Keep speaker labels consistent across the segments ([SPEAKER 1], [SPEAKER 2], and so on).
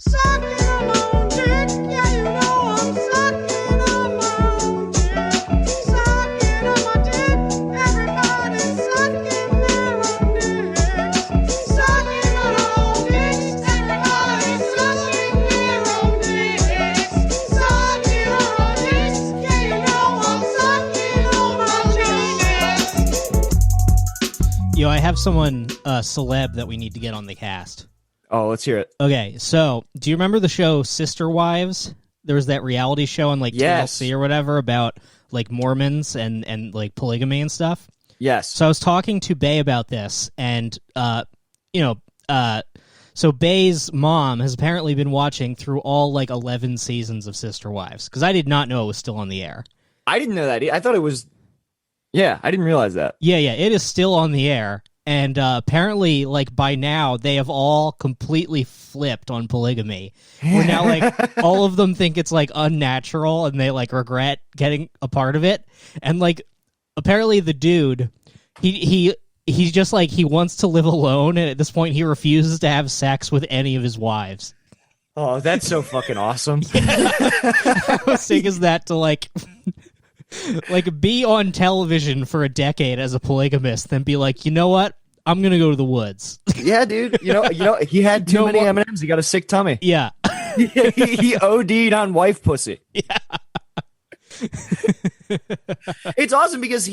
[SPEAKER 1] Sucking on my own dick. Yeah, you know I'm sucking on my own dick. Sucking on my dick. Everybody's sucking their own dicks. Sucking on our own dicks. Everybody's sucking their own dicks. Sucking on our dicks. Yeah, you know I'm sucking on my dicks.
[SPEAKER 2] Yo, I have someone, celeb, that we need to get on the cast.
[SPEAKER 3] Oh, let's hear it.
[SPEAKER 2] Okay, so do you remember the show Sister Wives? There was that reality show on like
[SPEAKER 3] Yes.
[SPEAKER 2] TLC or whatever about like Mormons and like polygamy and stuff.
[SPEAKER 3] Yes.
[SPEAKER 2] So I was talking to Bay about this, and so Bay's mom has apparently been watching through all like 11 seasons of Sister Wives, because I did not know it was still on the air.
[SPEAKER 3] I didn't know that. I thought it was. Yeah, I didn't realize that.
[SPEAKER 2] Yeah, it is still on the air. And apparently, like, by now, they have all completely flipped on polygamy. Where now, like, all of them think it's, like, unnatural, and they, like, regret getting a part of it. And, like, apparently the dude, he's just, like, he wants to live alone, and at this point, he refuses to have sex with any of his wives.
[SPEAKER 3] Oh, that's so fucking awesome.
[SPEAKER 2] How sick is that to, like... like, be on television for a decade as a polygamist, then be like, you know what? I'm gonna go to the woods.
[SPEAKER 3] Yeah, dude. You know, he had too many M&Ms. He got a sick tummy.
[SPEAKER 2] Yeah.
[SPEAKER 3] he OD'd on wife pussy.
[SPEAKER 2] Yeah.
[SPEAKER 3] It's awesome because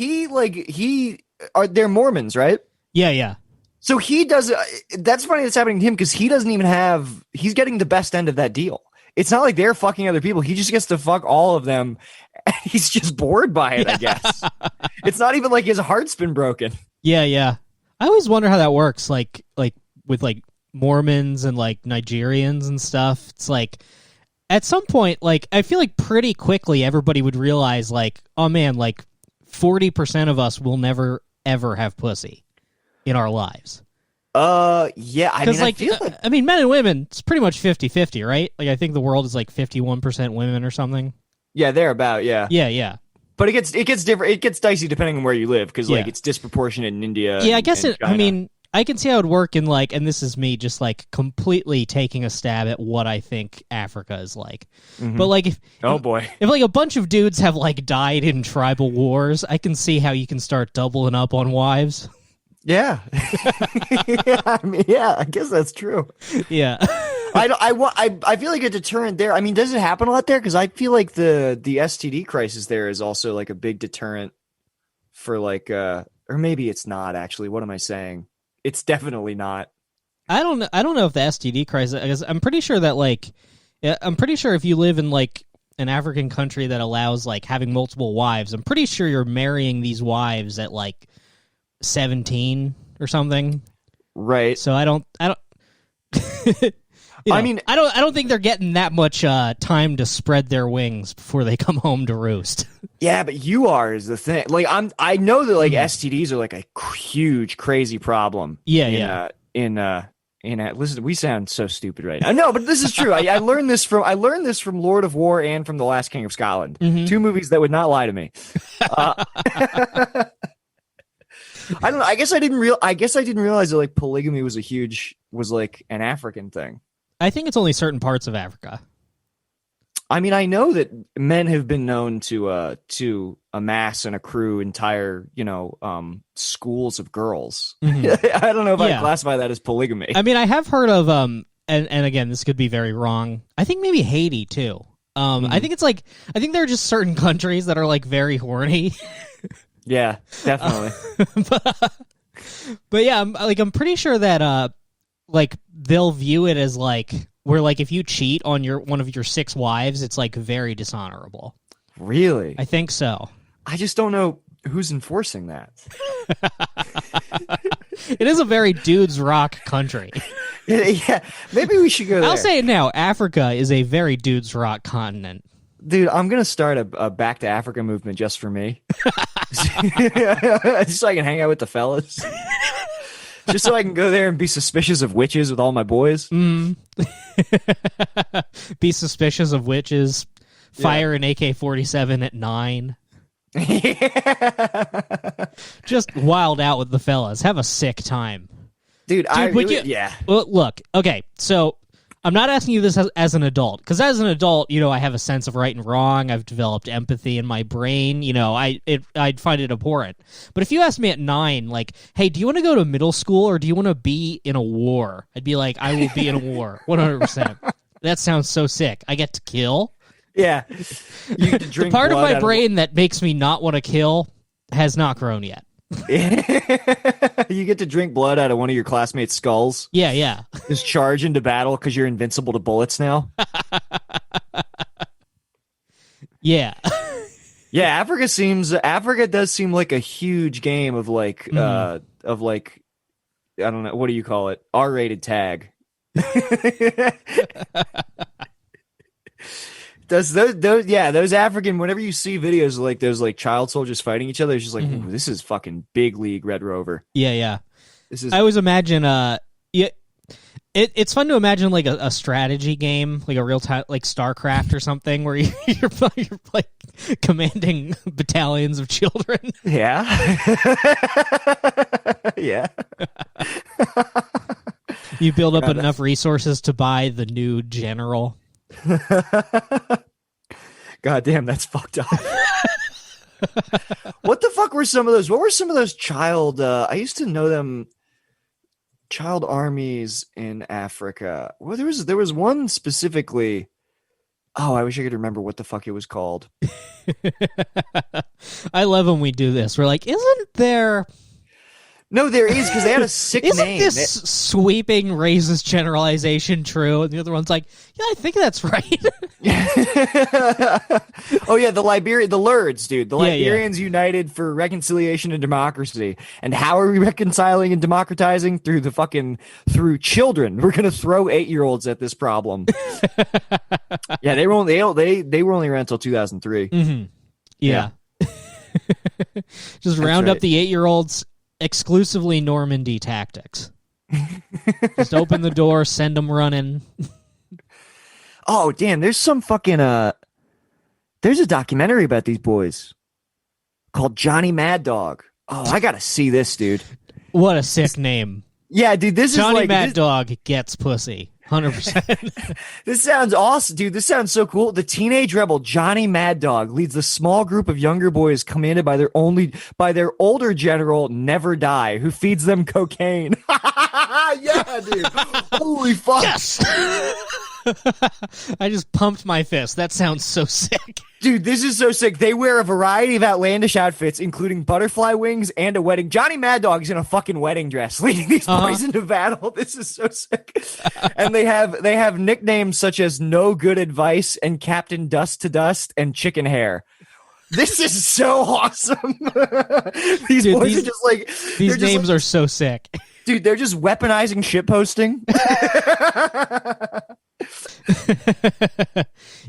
[SPEAKER 3] they're Mormons, right?
[SPEAKER 2] Yeah.
[SPEAKER 3] So he does. That's funny that's happening to him because he doesn't even have. He's getting the best end of that deal. It's not like they're fucking other people. He just gets to fuck all of them. And he's just bored by it, I guess. It's not even like his heart's been broken.
[SPEAKER 2] Yeah. I always wonder how that works, like with like Mormons and like Nigerians and stuff. It's like at some point, like I feel like pretty quickly everybody would realize, like, oh man, like 40% of us will never ever have pussy in our lives.
[SPEAKER 3] Yeah. I mean,
[SPEAKER 2] like,
[SPEAKER 3] I feel like
[SPEAKER 2] I mean, men and women, it's pretty much 50-50, right? Like I think the world is like 51% women or something.
[SPEAKER 3] yeah, they're about yeah.
[SPEAKER 2] Yeah.
[SPEAKER 3] But it gets different. It gets dicey depending on where you live because like
[SPEAKER 2] Yeah.
[SPEAKER 3] it's disproportionate in India.
[SPEAKER 2] Yeah, I guess
[SPEAKER 3] and
[SPEAKER 2] I
[SPEAKER 3] China.
[SPEAKER 2] mean, I can see how it would work in like, and this is me just like completely taking a stab at what I think Africa is like. But like, if
[SPEAKER 3] boy.
[SPEAKER 2] if like a bunch of dudes have like died in tribal wars, I can see how you can start doubling up on wives.
[SPEAKER 3] Yeah. Yeah, I mean, yeah, I guess that's true.
[SPEAKER 2] Yeah.
[SPEAKER 3] I feel like a deterrent there. I mean, does it happen a lot there? Because I feel like the STD crisis there is also like a big deterrent for like, or maybe it's not actually. What am I saying? It's definitely not.
[SPEAKER 2] I don't know if the STD crisis. I guess I'm pretty sure that like, I'm pretty sure if you live in like an African country that allows like having multiple wives, I'm pretty sure you're marrying these wives at like 17 or something.
[SPEAKER 3] Right.
[SPEAKER 2] So I don't.
[SPEAKER 3] I mean,
[SPEAKER 2] I don't think they're getting that much time to spread their wings before they come home to roost.
[SPEAKER 3] yeah, but you are is the thing. Like I know that
[SPEAKER 2] Mm-hmm.
[SPEAKER 3] like STDs are like a huge, crazy problem.
[SPEAKER 2] Yeah.
[SPEAKER 3] Listen, we sound so stupid right now. No, but this is true. I learned this from Lord of War and from The Last King of Scotland.
[SPEAKER 2] Mhm.
[SPEAKER 3] Two movies that would not lie to me. I don't know. I guess I didn't realize that like polygamy was like an African thing.
[SPEAKER 2] I think it's only certain parts of Africa.
[SPEAKER 3] I mean, I know that men have been known to amass and accrue entire, schools of girls.
[SPEAKER 2] Mhm.
[SPEAKER 3] I don't know if I
[SPEAKER 2] Yeah.
[SPEAKER 3] classify that as polygamy.
[SPEAKER 2] I mean, I have heard of and again, this could be very wrong. I think maybe Haiti too. I think it's like there are just certain countries that are like very horny.
[SPEAKER 3] Yeah, definitely.
[SPEAKER 2] But yeah, I'm pretty sure that like they'll view it as like where like if you cheat on one of your 6 wives, it's like very dishonorable.
[SPEAKER 3] Really?
[SPEAKER 2] I think so.
[SPEAKER 3] I just don't know who's enforcing that.
[SPEAKER 2] It is a very dudes rock country.
[SPEAKER 3] Yeah, maybe we should go there.
[SPEAKER 2] I'll say it now. Africa is a very dudes rock continent.
[SPEAKER 3] Dude, I'm going to start a Back to Africa movement just for me. Just so I can hang out with the fellas. Just so I can go there and be suspicious of witches with all my boys.
[SPEAKER 2] Be suspicious of witches. Fire an AK-47 at 9. Just wild out with the fellas. Have a sick time.
[SPEAKER 3] Dude,
[SPEAKER 2] Yeah. Well, look, okay, so I'm not asking you this as an adult, because as an adult, I have a sense of right and wrong. I've developed empathy in my brain. I'd find it abhorrent. But if you asked me at 9, like, hey, do you want to go to middle school or do you want to be in a war? I'd be like, I will be in a war, 100%. That sounds so sick. I get to kill.
[SPEAKER 3] Yeah. You get to
[SPEAKER 2] The
[SPEAKER 3] drink
[SPEAKER 2] part of
[SPEAKER 3] blood
[SPEAKER 2] my brain that makes me not want to kill has not grown yet.
[SPEAKER 3] You get to drink blood out of one of your classmates' skulls.
[SPEAKER 2] Yeah.
[SPEAKER 3] Just charge into battle because you're invincible to bullets now.
[SPEAKER 2] Yeah.
[SPEAKER 3] Yeah, Africa does seem like a huge game of like I don't know, what do you call it? R-rated tag. Those African, whenever you see videos of like those like child soldiers fighting each other, it's just like, ooh, this is fucking big league Red Rover.
[SPEAKER 2] Yeah.
[SPEAKER 3] This is
[SPEAKER 2] I always imagine it's fun to imagine like a strategy game, like a real time, like StarCraft or something, where you're like commanding battalions of children.
[SPEAKER 3] Yeah. Yeah.
[SPEAKER 2] You build up enough resources to buy the new general.
[SPEAKER 3] God damn, that's fucked up. What the fuck were some of those? What were some of those child? I used to know them. Child armies in Africa. Well, there was one specifically. Oh, I wish I could remember what the fuck it was called.
[SPEAKER 2] I love when we do this. We're like, isn't there?
[SPEAKER 3] No, there is, because they had a sick
[SPEAKER 2] Isn't
[SPEAKER 3] name.
[SPEAKER 2] this sweeping racist generalization true? And the other one's like, yeah, I think that's right.
[SPEAKER 3] Oh yeah, the Lurds, dude. The
[SPEAKER 2] Yeah,
[SPEAKER 3] Liberians united for reconciliation and democracy. And how are we reconciling and democratizing? Through children. We're gonna throw 8-year-olds at this problem. Yeah, they were only around until 2003.
[SPEAKER 2] Mm-hmm. Yeah. Just round
[SPEAKER 3] right.
[SPEAKER 2] up the 8-year-olds. Exclusively Normandy tactics. Just open the door, send them running.
[SPEAKER 3] Oh damn, there's some fucking there's a documentary about these boys called Johnny Mad Dog. Oh, I gotta see this, dude.
[SPEAKER 2] What a sick name.
[SPEAKER 3] Yeah, dude, this
[SPEAKER 2] Johnny
[SPEAKER 3] is like
[SPEAKER 2] Mad Dog gets pussy. 100%.
[SPEAKER 3] This sounds awesome, dude. This sounds so cool. The teenage rebel Johnny Mad Dog leads a small group of younger boys commanded by their older general Never Die, who feeds them cocaine. Yeah, dude. Holy fuck.
[SPEAKER 2] Yes! I just pumped my fist. That sounds so sick.
[SPEAKER 3] Dude, this is so sick. They wear a variety of outlandish outfits, including butterfly wings and a wedding. Johnny Mad Dog's in a fucking wedding dress, leading these boys into battle. This is so sick. And they have nicknames such as No Good Advice and Captain Dust to Dust and Chicken Hair. This is so awesome. These boys are just like
[SPEAKER 2] these names are so sick.
[SPEAKER 3] Dude, they're just weaponizing shitposting.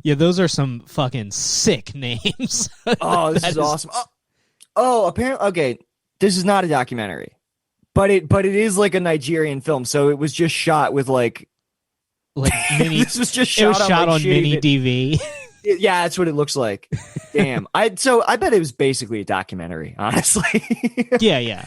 [SPEAKER 2] Yeah, those are some fucking sick names.
[SPEAKER 3] Oh, this is awesome. Oh, apparently, okay. This is not a documentary, but it is like a Nigerian film. So it was just shot with like
[SPEAKER 2] mini.
[SPEAKER 3] This was just
[SPEAKER 2] It was
[SPEAKER 3] shot
[SPEAKER 2] shot
[SPEAKER 3] on,
[SPEAKER 2] on mini DV.
[SPEAKER 3] Yeah, that's what it looks like. Damn. I bet it was basically a documentary, honestly.
[SPEAKER 2] Yeah.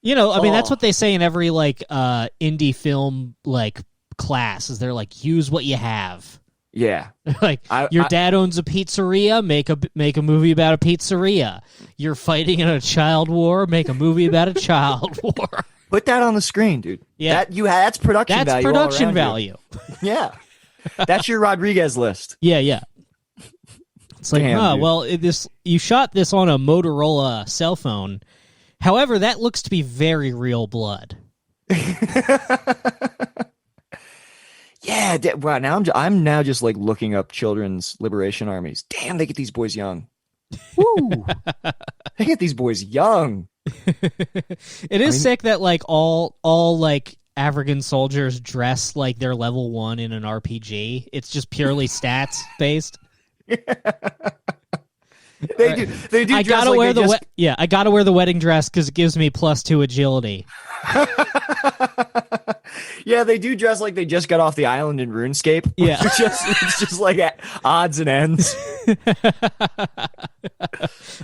[SPEAKER 2] I mean, that's what they say in every like indie film like class. Is they're like, use what you have.
[SPEAKER 3] Yeah.
[SPEAKER 2] Like your dad owns a pizzeria, make a movie about a pizzeria. You're fighting in a child war, make a movie about a child war.
[SPEAKER 3] Put that on the screen, dude.
[SPEAKER 2] Yeah.
[SPEAKER 3] That's production value.
[SPEAKER 2] That's production value.
[SPEAKER 3] Yeah. That's your Rodriguez list.
[SPEAKER 2] Yeah. It's like,
[SPEAKER 3] Damn,
[SPEAKER 2] well, you shot this on a Motorola cell phone. However, that looks to be very real blood.
[SPEAKER 3] Yeah, wow. Now I'm now just like looking up children's liberation armies. Damn, they get these boys young. Woo! They get these boys young.
[SPEAKER 2] It is sick that like all like African soldiers dress like they're level 1 in an RPG. It's just purely stats based.
[SPEAKER 3] They do.
[SPEAKER 2] I gotta wear I gotta wear the wedding dress because it gives me +2 agility.
[SPEAKER 3] Yeah, they do dress like they just got off the island in RuneScape.
[SPEAKER 2] Yeah,
[SPEAKER 3] it's just like odds and ends.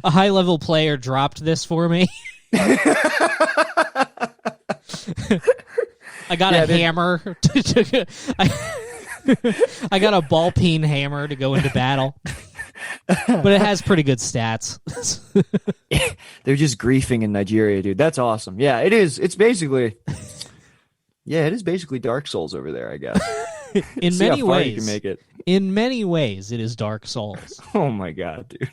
[SPEAKER 2] A high level player dropped this for me. I got
[SPEAKER 3] Yeah,
[SPEAKER 2] a hammer. I got a ball peen hammer to go into battle. But it has pretty good stats.
[SPEAKER 3] They're just griefing in Nigeria, dude. That's awesome. Yeah, it is. It's basically, yeah, it is basically Dark Souls over there, I guess.
[SPEAKER 2] In
[SPEAKER 3] See
[SPEAKER 2] many
[SPEAKER 3] how far you
[SPEAKER 2] ways,
[SPEAKER 3] can make it.
[SPEAKER 2] in many ways, it is Dark Souls.
[SPEAKER 3] Oh my god, dude.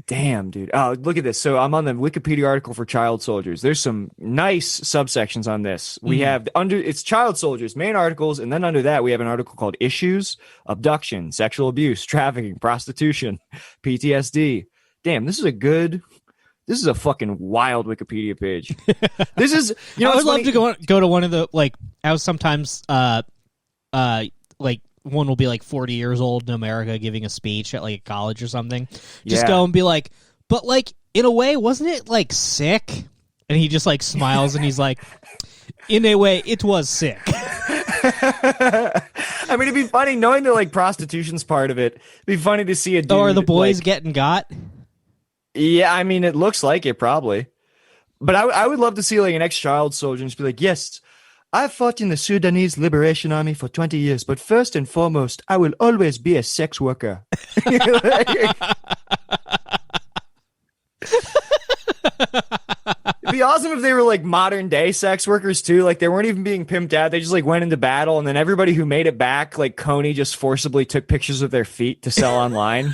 [SPEAKER 3] Damn, dude. Oh, look at this. So I'm on the Wikipedia article for child soldiers. There's some nice subsections on this. We have it's child soldiers, main articles, and then under that we have an article called issues, abduction, sexual abuse, trafficking, prostitution, PTSD. Damn, this is a fucking wild Wikipedia page. This is, you know,
[SPEAKER 2] I would
[SPEAKER 3] it's
[SPEAKER 2] love
[SPEAKER 3] funny-
[SPEAKER 2] to go to one of the, like, I was sometimes like one will be like 40 years old in America giving a speech at like a college or something. Just
[SPEAKER 3] Yeah.
[SPEAKER 2] go and be like, but like in a way, wasn't it like sick? And he just like smiles and he's like, in a way, it was sick.
[SPEAKER 3] I mean, it'd be funny knowing that like prostitution's part of it. It'd be funny to see a dude.
[SPEAKER 2] So are the boys
[SPEAKER 3] like-
[SPEAKER 2] getting got?
[SPEAKER 3] Yeah, I mean, it looks like it probably. But I would love to see like an ex-child soldier and just be like, yes, I fought in the Sudanese Liberation Army for 20 years, but first and foremost, I will always be a sex worker. It'd be awesome if they were like modern day sex workers too. Like they weren't even being pimped out. They just like went into battle, and then everybody who made it back, like Coney, just forcibly took pictures of their feet to sell online.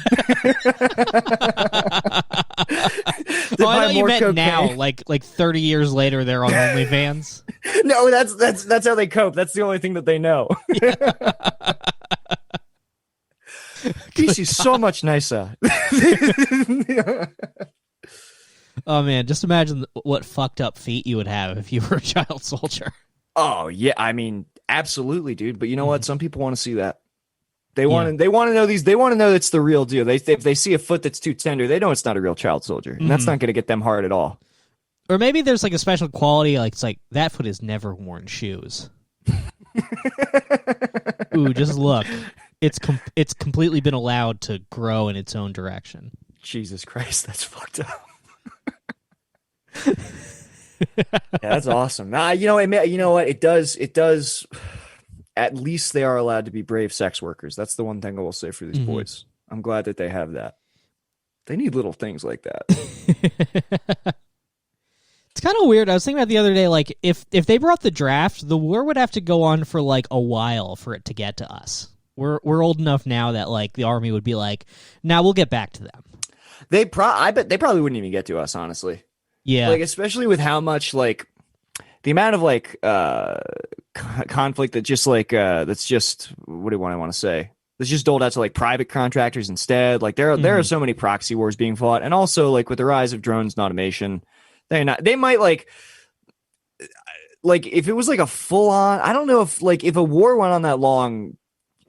[SPEAKER 2] Oh, I thought you meant now, like 30 years later, they're on OnlyFans.
[SPEAKER 3] No, that's how they cope. That's the only thing that they know. This is so much nicer.
[SPEAKER 2] Oh man, just imagine what fucked up feet you would have if you were a child soldier.
[SPEAKER 3] Oh yeah, I mean, absolutely, dude. But you know what? Some people want to see that. They want to know these. They want to know it's the real deal. If they see a foot that's too tender, they know it's not a real child soldier, and that's not going to get them hard at all.
[SPEAKER 2] Or maybe there's like a special quality, like it's like that foot has never worn shoes. Ooh, just look. It's completely been allowed to grow in its own direction.
[SPEAKER 3] Jesus Christ, that's fucked up. Yeah, that's awesome. You know what? It does. At least they are allowed to be brave sex workers. That's the one thing I will say for these boys. I'm glad that they have that. They need little things like that.
[SPEAKER 2] It's kind of weird. I was thinking about the other day, like if they brought the draft, the war would have to go on for like a while for it to get to us. We're old enough now that like the army would be like, now we'll get back to them.
[SPEAKER 3] I bet they probably wouldn't even get to us, honestly.
[SPEAKER 2] Yeah.
[SPEAKER 3] Like, especially with how much like the amount of like conflict that just like that's just what do I want to say? That's just doled out to like private contractors instead. Like there are so many proxy wars being fought, and also like with the rise of drones and automation, they might like if it was like a full on. I don't know if a war went on that long,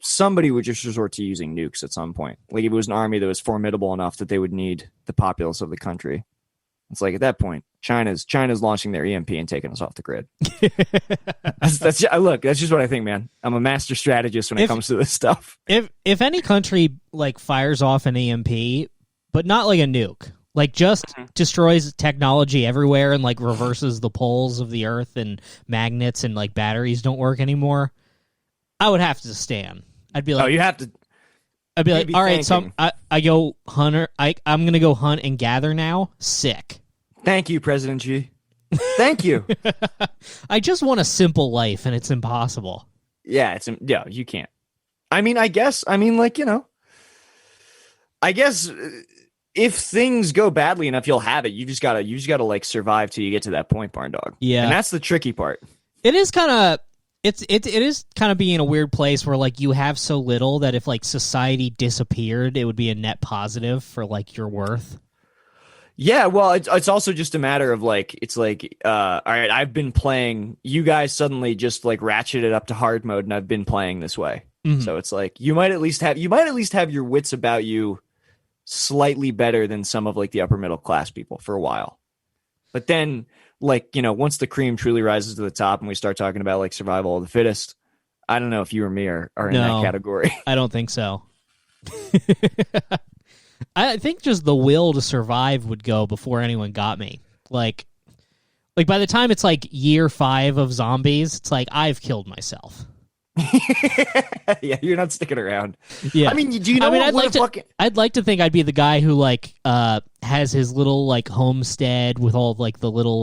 [SPEAKER 3] somebody would just resort to using nukes at some point. Like if it was an army that was formidable enough that they would need the populace of the country. It's like at that point, China's launching their EMP and taking us off the grid. that's just what I think, man. I'm a master strategist when it comes to this stuff.
[SPEAKER 2] If any country like fires off an EMP, but not like a nuke, like just destroys technology everywhere and like reverses the poles of the earth and magnets and like batteries don't work anymore, I would have to stand. I'd be like,
[SPEAKER 3] Oh, you have to.
[SPEAKER 2] I'd be like,
[SPEAKER 3] be
[SPEAKER 2] all right, so
[SPEAKER 3] thanking.
[SPEAKER 2] I go hunter. I'm gonna go hunt and gather now. Sick.
[SPEAKER 3] Thank you, President Xi. Thank you.
[SPEAKER 2] I just want a simple life, and it's impossible.
[SPEAKER 3] Yeah, you can't. I mean, I guess if things go badly enough, you'll have it. You just gotta like survive till you get to that point, barn dog.
[SPEAKER 2] Yeah.
[SPEAKER 3] And that's the tricky part.
[SPEAKER 2] It is kind of it is kind of being in a weird place where like you have so little that if like society disappeared, it would be a net positive for like your worth.
[SPEAKER 3] Yeah, well, it's also just a matter of like, it's like, all right, I've been playing, you guys suddenly just like ratcheted up to hard mode, and I've been playing this way. So it's like you might at least have your wits about you slightly better than some of like the upper middle class people for a while. But then, like, once the cream truly rises to the top and we start talking about like survival of the fittest, I don't know if you or me are in that category.
[SPEAKER 2] I don't think so. I think just the will to survive would go before anyone got me. Like, Like by the time it's like year 5 of zombies, it's like I've killed myself.
[SPEAKER 3] Yeah, you're not sticking around.
[SPEAKER 2] Yeah.
[SPEAKER 3] I mean, do you know
[SPEAKER 2] I'd like to think I'd be the guy who like has his little like homestead with all of, like the little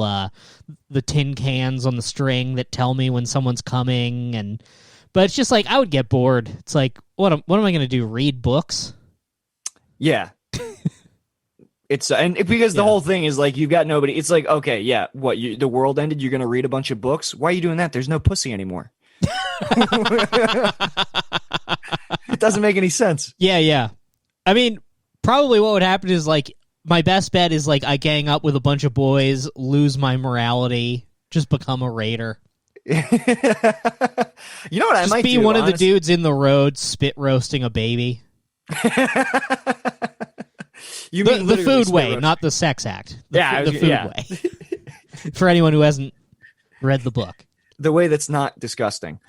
[SPEAKER 2] the tin cans on the string that tell me when someone's coming, but it's just like I would get bored. It's like what am I going to do? Read books?
[SPEAKER 3] Yeah. Because the whole thing is like you've got nobody. It's like, okay, yeah, the world ended, you're going to read a bunch of books? Why are you doing that? There's no pussy anymore. It doesn't make any sense.
[SPEAKER 2] Yeah. I mean, probably what would happen is like my best bet is like I gang up with a bunch of boys, lose my morality, just become a raider.
[SPEAKER 3] You know what I
[SPEAKER 2] just
[SPEAKER 3] might
[SPEAKER 2] be
[SPEAKER 3] do,
[SPEAKER 2] one of the
[SPEAKER 3] honestly?
[SPEAKER 2] dudes in the road spit roasting a baby.
[SPEAKER 3] You
[SPEAKER 2] The
[SPEAKER 3] mean literally
[SPEAKER 2] food
[SPEAKER 3] spit
[SPEAKER 2] way,
[SPEAKER 3] roast.
[SPEAKER 2] not the sex act.
[SPEAKER 3] Yeah,
[SPEAKER 2] The food
[SPEAKER 3] yeah.
[SPEAKER 2] way. For anyone who hasn't read the book.
[SPEAKER 3] The way that's not disgusting.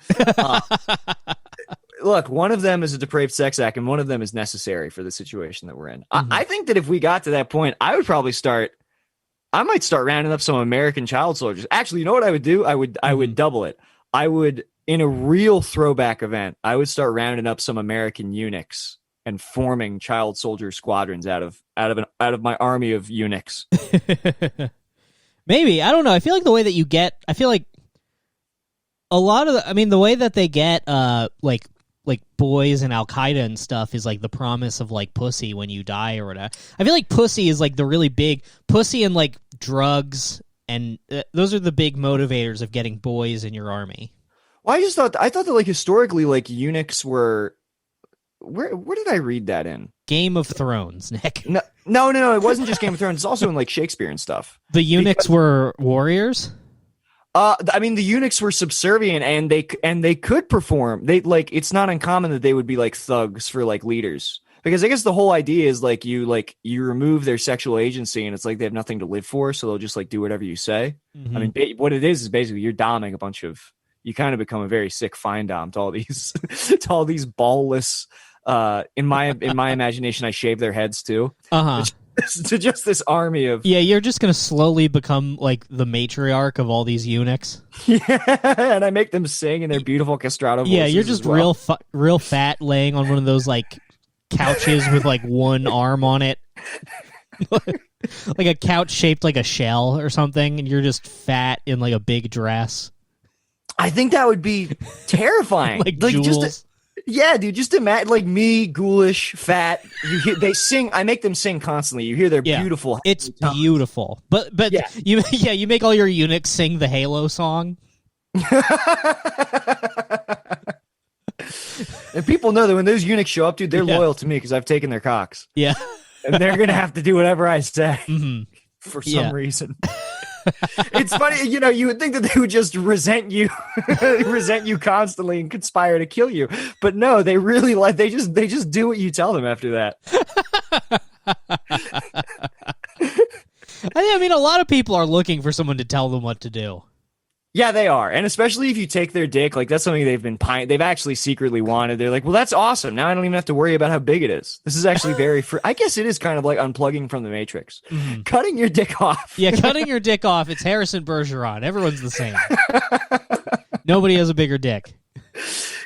[SPEAKER 3] Look, one of them is a depraved sex act, and one of them is necessary for the situation that we're in. I think that if we got to that point, I might start rounding up some American child soldiers. Actually, you know what I would do? I would double it. I would, in a real throwback event, I would start rounding up some American eunuchs and forming child soldier squadrons out of my army of eunuchs.
[SPEAKER 2] Maybe. I don't know. I feel like the way that I feel like a lot of the way that they get like boys and Al Qaeda and stuff is like the promise of like pussy when you die or whatever. I feel like pussy is like the really big pussy and like drugs, and those are the big motivators of getting boys in your army.
[SPEAKER 3] Well, I thought that like historically, like eunuchs were. Where did I read that in?
[SPEAKER 2] Game of Thrones, Nick.
[SPEAKER 3] No. It wasn't just Game of Thrones. It's also in like Shakespeare and stuff.
[SPEAKER 2] The eunuchs were warriors.
[SPEAKER 3] I mean, the eunuchs were subservient, and they could perform. They like it's not uncommon that they would be like thugs for like leaders, because I guess the whole idea is like you remove their sexual agency, and it's like they have nothing to live for, so they'll just like do whatever you say.
[SPEAKER 2] Mm-hmm.
[SPEAKER 3] I mean, what it is basically you're doming a bunch of. You kind of become a very sick fine dom to all these ballless. In my imagination, I shave their heads too. To just this army of
[SPEAKER 2] you're just gonna slowly become like the matriarch of all these eunuchs.
[SPEAKER 3] And I make them sing in their beautiful castrato voices.
[SPEAKER 2] Yeah, you're just real fat, laying on one of those like couches with like one arm on it, like a couch shaped like a shell or something, and you're just fat in like a big dress.
[SPEAKER 3] I think that would be terrifying.
[SPEAKER 2] like Jules.
[SPEAKER 3] Yeah, dude, just imagine like me, ghoulish, fat. They sing. I make them sing constantly. You hear their beautiful.
[SPEAKER 2] It's beautiful, but you make all your eunuchs sing the Halo song.
[SPEAKER 3] And people know that when those eunuchs show up, dude, they're loyal to me because I've taken their cocks.
[SPEAKER 2] Yeah,
[SPEAKER 3] and they're gonna have to do whatever I say for some
[SPEAKER 2] Yeah.
[SPEAKER 3] reason. It's funny, you would think that they would just resent you constantly and conspire to kill you. But no, they really they just do what you tell them after that.
[SPEAKER 2] I mean, a lot of people are looking for someone to tell them what to do.
[SPEAKER 3] Yeah, they are. And especially if you take their dick, like that's something they've actually secretly wanted. They're like, well, that's awesome. Now I don't even have to worry about how big it is. This is actually very free. I guess it is kind of like unplugging from the Matrix. Cutting your dick off.
[SPEAKER 2] Yeah, cutting your dick off. It's Harrison Bergeron. Everyone's the same. Nobody has a bigger dick.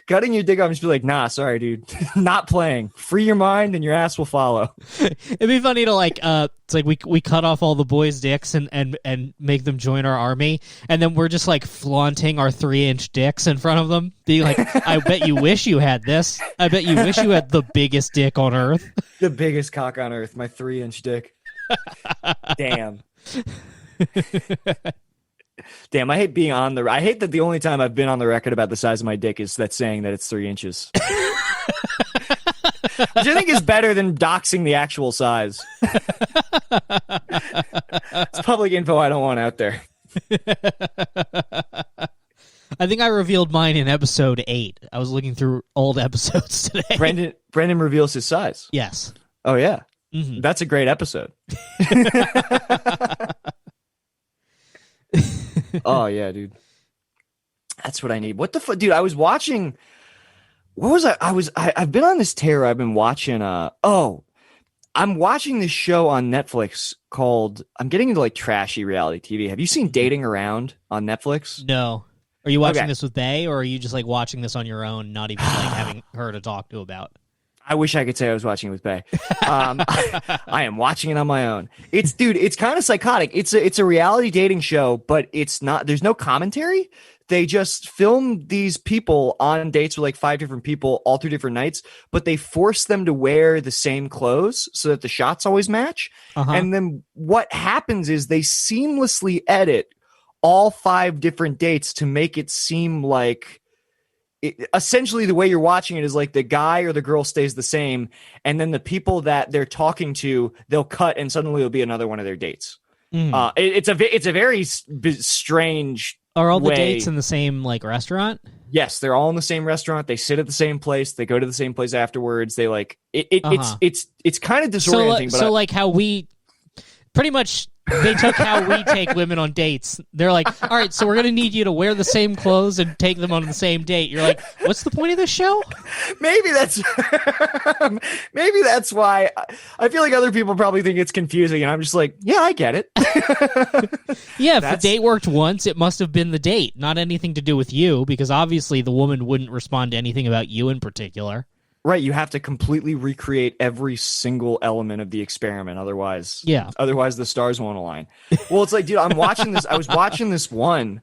[SPEAKER 3] Cutting your dick off and just be like, nah, sorry, dude. Not playing. Free your mind and your ass will follow.
[SPEAKER 2] It'd be funny to like it's like we cut off all the boys' dicks and make them join our army, and then we're just like flaunting our 3-inch dicks in front of them, being like, I bet you wish you had this. I bet you wish you had the biggest dick on earth.
[SPEAKER 3] The biggest cock on earth, my 3-inch dick. Damn. Damn, I hate being I hate that the only time I've been on the record about the size of my dick is that saying that it's 3 inches. Which I think is better than doxing the actual size. It's public info I don't want out there.
[SPEAKER 2] I think I revealed mine in episode 8. I was looking through old episodes today.
[SPEAKER 3] Brendan reveals his size.
[SPEAKER 2] Yes.
[SPEAKER 3] Oh, yeah.
[SPEAKER 2] Mm-hmm.
[SPEAKER 3] That's a great episode. Oh yeah, dude. That's what I need. What the fuck, dude? I was watching. What was I? I've been on this tear. I've been watching. I'm watching this show on Netflix called, I'm getting into like trashy reality TV. Have you seen Dating Around on Netflix?
[SPEAKER 2] No. Are you watching
[SPEAKER 3] Okay.
[SPEAKER 2] this with Bay, or are you just like watching this on your own, not even like having her to talk to about?
[SPEAKER 3] I wish I could say I was watching it with Bay. I am watching it on my own. It's kind of psychotic. It's a reality dating show, but it's not, there's no commentary. They just film these people on dates with like 5 different people all through different nights, but they force them to wear the same clothes so that the shots always match.
[SPEAKER 2] Uh-huh.
[SPEAKER 3] And then what happens is they seamlessly edit all 5 different dates to make it seem like essentially the way you're watching it is like the guy or the girl stays the same, and then the people that they're talking to, they'll cut and suddenly it'll be another one of their dates.
[SPEAKER 2] Mm.
[SPEAKER 3] It's a very strange.
[SPEAKER 2] Are all the
[SPEAKER 3] way.
[SPEAKER 2] dates in the same like restaurant?
[SPEAKER 3] Yes, they're all in the same restaurant. They sit at the same place. They go to the same place afterwards. They like it.
[SPEAKER 2] Uh-huh.
[SPEAKER 3] It's kind of disorienting.
[SPEAKER 2] So like how we pretty much they took how we take women on dates. They're like, all right, so we're gonna need you to wear the same clothes and take them on the same date. You're like, what's the point of this show?
[SPEAKER 3] maybe that's maybe that's why I feel like other people probably think it's confusing, and I'm just like, yeah, I get it.
[SPEAKER 2] Yeah, if
[SPEAKER 3] That's-
[SPEAKER 2] the date worked once, it must have been the date, not anything to do with you, because obviously the woman wouldn't respond to anything about you in particular.
[SPEAKER 3] Right, you have to completely recreate every single element of the experiment, otherwise the stars won't align. Well, it's like, dude, I was watching this one.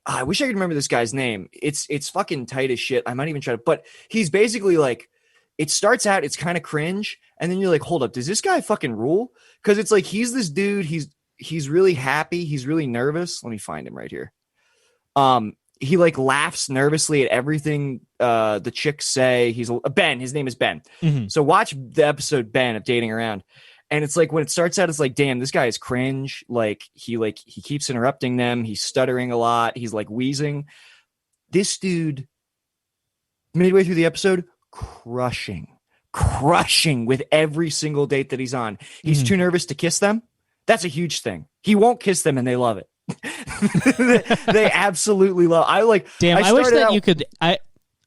[SPEAKER 3] I wish I could remember this guy's name. It's fucking tight as shit. I might even try to, but he's basically like, it starts out, it's kind of cringe, and then you're like, hold up, does this guy fucking rule? Because it's like, he's this dude, he's really happy, he's really nervous. Let me find him right here. He like laughs nervously at everything the chicks say. He's Ben. His name is Ben.
[SPEAKER 2] Mhm.
[SPEAKER 3] So watch the episode Ben of Dating Around, and it's like when it starts out, it's like, damn, this guy is cringe. Like he keeps interrupting them. He's stuttering a lot. He's like wheezing. This dude, midway through the episode, crushing with every single date that he's on. He's too nervous to kiss them. That's a huge thing. He won't kiss them, and they love it. They absolutely love. I wish that
[SPEAKER 2] you could. I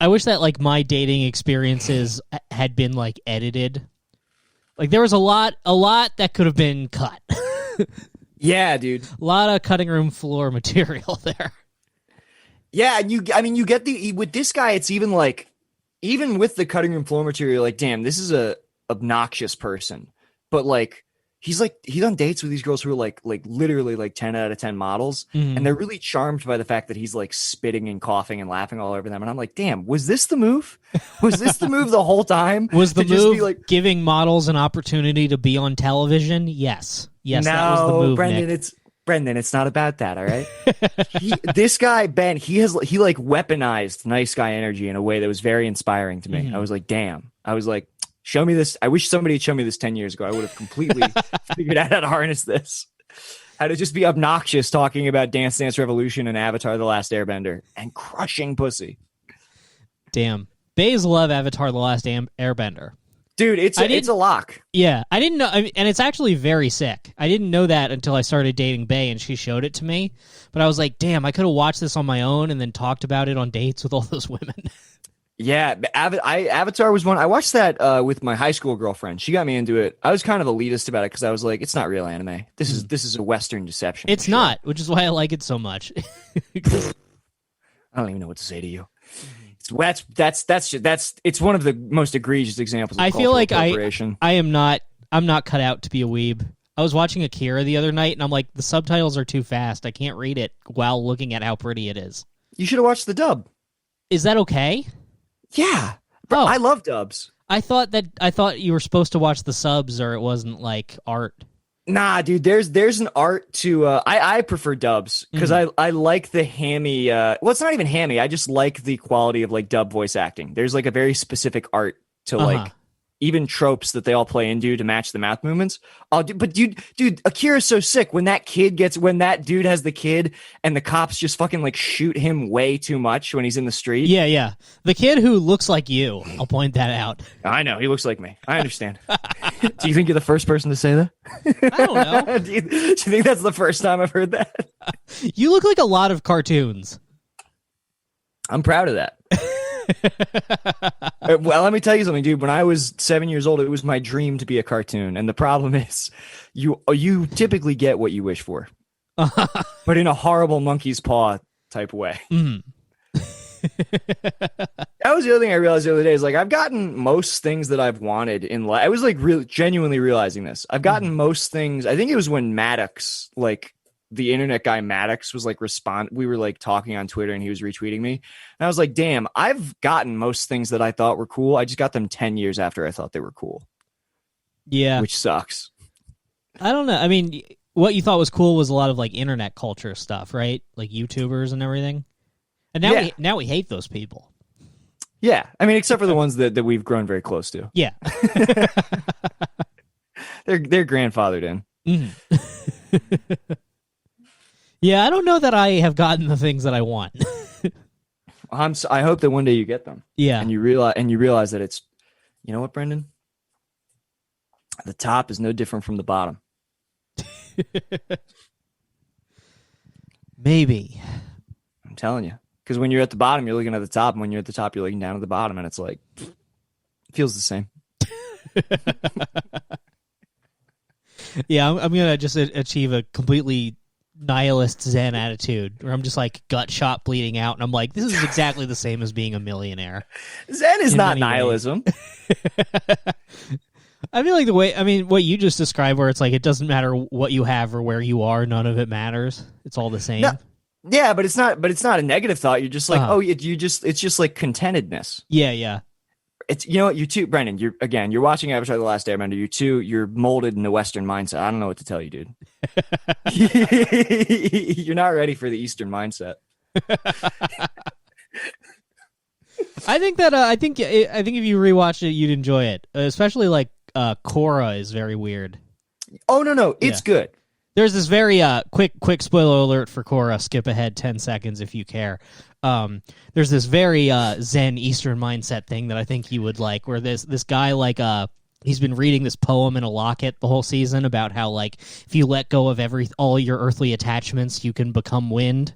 [SPEAKER 2] wish that like my dating experiences had been like edited. Like there was a lot that could have been cut.
[SPEAKER 3] Yeah, dude.
[SPEAKER 2] A lot of cutting room floor material there.
[SPEAKER 3] Yeah, and you get with this guy, it's even like, even with the cutting room floor material, like, damn, this is a obnoxious person, but like. He's on dates with these girls who are like literally like 10 out of 10 models.
[SPEAKER 2] Mhm.
[SPEAKER 3] And they're really charmed by the fact that he's like spitting and coughing and laughing all over them. And I'm like, damn, was this the move? Was this the move the whole time?
[SPEAKER 2] Was the
[SPEAKER 3] To just
[SPEAKER 2] move
[SPEAKER 3] be like,
[SPEAKER 2] giving models an opportunity to be on television? Yes,
[SPEAKER 3] no,
[SPEAKER 2] that was the move,
[SPEAKER 3] Brendan,
[SPEAKER 2] Nick.
[SPEAKER 3] Brendan, it's not about that. All right. This guy, Ben, he like weaponized nice guy energy in a way that was very inspiring to me.
[SPEAKER 2] Mhm.
[SPEAKER 3] I was like, damn. I was like, show me this. I wish somebody had shown me this 10 years ago. I would have completely figured out how to harness this. How to just be obnoxious talking about Dance Dance Revolution and Avatar The Last Airbender and crushing pussy.
[SPEAKER 2] Damn. Bays love Avatar The Last Airbender.
[SPEAKER 3] Dude, it's a lock.
[SPEAKER 2] Yeah, I didn't know, and it's actually very sick. I didn't know that until I started dating Bay, and she showed it to me. But I was like, damn, I could have watched this on my own and then talked about it on dates with all those women.
[SPEAKER 3] Yeah, Avatar was one. I watched that with my high school girlfriend. She got me into it. I was kind of elitist about it because I was like, it's not real anime. This is a Western deception.
[SPEAKER 2] It's not, which is why I like it so much.
[SPEAKER 3] I don't even know what to say to you. It's one of the most egregious examples of
[SPEAKER 2] I feel like
[SPEAKER 3] appropriation.
[SPEAKER 2] I'm not cut out to be a weeb. I was watching Akira the other night, and I'm like, the subtitles are too fast. I can't read it while looking at how pretty it is.
[SPEAKER 3] You should have watched the dub.
[SPEAKER 2] Is that okay?
[SPEAKER 3] Yeah, bro,
[SPEAKER 2] Oh.
[SPEAKER 3] I love dubs.
[SPEAKER 2] I thought you were supposed to watch the subs, or it wasn't like art.
[SPEAKER 3] Nah, dude, there's an art to I prefer dubs because I like the hammy well, it's not even hammy. I just like the quality of like dub voice acting. There's like a very specific art to like even tropes that they all play into to match the mouth movements. Oh, but dude, Akira's so sick when that dude has the kid and the cops just fucking like shoot him way too much when he's in the street.
[SPEAKER 2] Yeah. The kid who looks like you. I'll point that out.
[SPEAKER 3] I know, he looks like me. I understand. Do you think you're the first person to say that?
[SPEAKER 2] I don't know.
[SPEAKER 3] do you think that's the first time I've heard that?
[SPEAKER 2] You look like a lot of cartoons.
[SPEAKER 3] I'm proud of that. Well, let me tell you something, dude. When I was 7 years old, it was my dream to be a cartoon. And the problem is you typically get what you wish for, but in a horrible monkey's paw type way.
[SPEAKER 2] Mm.
[SPEAKER 3] That was the other thing I realized the other day is like I've gotten most things that I've wanted in life. I was like really genuinely realizing this. I've gotten most things. I think it was when Maddox, like the internet guy Maddox, was like we were like talking on Twitter and he was retweeting me. And I was like, damn, I've gotten most things that I thought were cool. I just got them 10 years after I thought they were cool.
[SPEAKER 2] Yeah.
[SPEAKER 3] Which sucks.
[SPEAKER 2] I don't know. I mean, what you thought was cool was a lot of like internet culture stuff, right? Like YouTubers and everything. And now we hate those people.
[SPEAKER 3] Yeah. I mean, except for the ones that we've grown very close to.
[SPEAKER 2] Yeah.
[SPEAKER 3] They're grandfathered in.
[SPEAKER 2] Mm. Yeah, I don't know that I have gotten the things that I want.
[SPEAKER 3] I hope that one day you get them.
[SPEAKER 2] Yeah.
[SPEAKER 3] And you realize that it's, you know what, Brendan? The top is no different from the bottom.
[SPEAKER 2] Maybe.
[SPEAKER 3] I'm telling you. Because when you're at the bottom, you're looking at the top. And when you're at the top, you're looking down at the bottom. And it's like, it feels the same.
[SPEAKER 2] Yeah, I'm going to just achieve a completely nihilist Zen attitude where I'm just like gut shot bleeding out. And I'm like, this is exactly the same as being a millionaire.
[SPEAKER 3] Zen is
[SPEAKER 2] In
[SPEAKER 3] not
[SPEAKER 2] many
[SPEAKER 3] nihilism.
[SPEAKER 2] I feel like what you just described, where it's like it doesn't matter what you have or where you are, none of it matters. It's all the same.
[SPEAKER 3] No, yeah, but it's not a negative thought. You're just like, it's just like contentedness.
[SPEAKER 2] Yeah.
[SPEAKER 3] It's, you know what, you too, Brendan, you're watching Avatar: The Last Airbender. You're molded in the Western mindset. I don't know what to tell you, dude. You're not ready for the Eastern mindset.
[SPEAKER 2] I think if you rewatch it, you'd enjoy it. Especially like Korra is very weird.
[SPEAKER 3] Oh no, it's good.
[SPEAKER 2] There's this very quick spoiler alert for Korra. Skip ahead 10 seconds if you care. There's this very Zen Eastern mindset thing that I think you would like, where this guy like he's been reading this poem in a locket the whole season about how like if you let go of all your earthly attachments, you can become wind.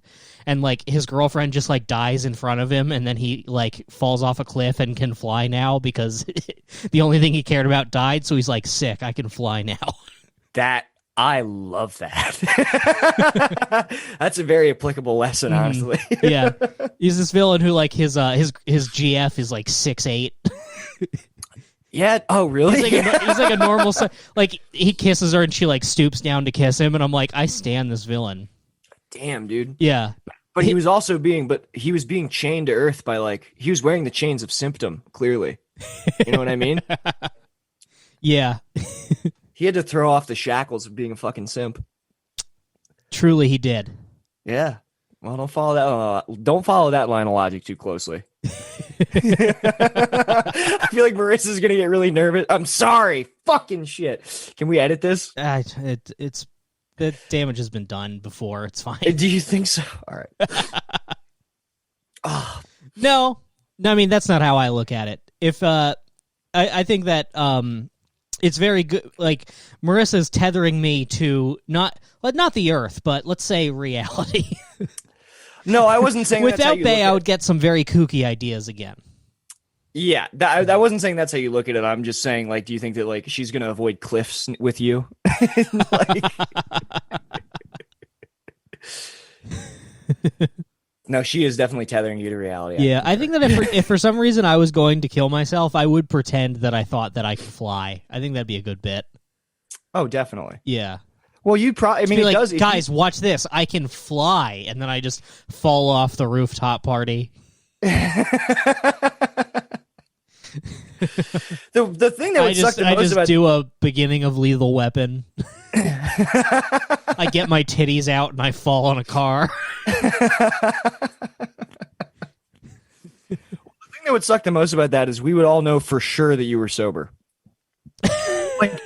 [SPEAKER 2] And like his girlfriend just like dies in front of him, and then he like falls off a cliff and can fly now because the only thing he cared about died. So he's like, sick, I can fly now.
[SPEAKER 3] I love that. That's a very applicable lesson, honestly.
[SPEAKER 2] Yeah, he's this villain who like his GF is like 6'8".
[SPEAKER 3] Yeah. Oh, really?
[SPEAKER 2] He's like a normal. Like he kisses her and she like stoops down to kiss him, and I'm like, I stand this villain.
[SPEAKER 3] Damn, dude.
[SPEAKER 2] Yeah.
[SPEAKER 3] But he was being chained to Earth by like, he was wearing the chains of symptom, clearly. You know what I mean?
[SPEAKER 2] Yeah.
[SPEAKER 3] He had to throw off the shackles of being a fucking simp.
[SPEAKER 2] Truly, he did.
[SPEAKER 3] Yeah. Well, don't follow that line of logic too closely. I feel like Marissa's gonna get really nervous. I'm sorry. Fucking shit. Can we edit this?
[SPEAKER 2] It's the damage has been done before. It's fine.
[SPEAKER 3] Do you think so? All right.
[SPEAKER 2] No, I mean that's not how I look at it. If I think that it's very good. Like Marissa's tethering me to not the Earth, but let's say reality.
[SPEAKER 3] No, I wasn't saying
[SPEAKER 2] without Bay, I would get some very kooky ideas again.
[SPEAKER 3] Yeah, I wasn't saying that's how you look at it. I'm just saying, like, do you think that like she's gonna avoid cliffs with you? No, she is definitely tethering you to reality.
[SPEAKER 2] Yeah, I think that if for some reason I was going to kill myself, I would pretend that I thought that I could fly. I think that'd be a good bit.
[SPEAKER 3] Oh, definitely.
[SPEAKER 2] Yeah.
[SPEAKER 3] Well, you'd probably. I mean,
[SPEAKER 2] like,
[SPEAKER 3] it does.
[SPEAKER 2] Guys, watch this. I can fly, and then I just fall off the rooftop party.
[SPEAKER 3] The thing that would suck the most about
[SPEAKER 2] do a beginning of Lethal Weapon. I get my titties out and I fall on a car.
[SPEAKER 3] The thing that would suck the most about that is we would all know for sure that you were sober. Like,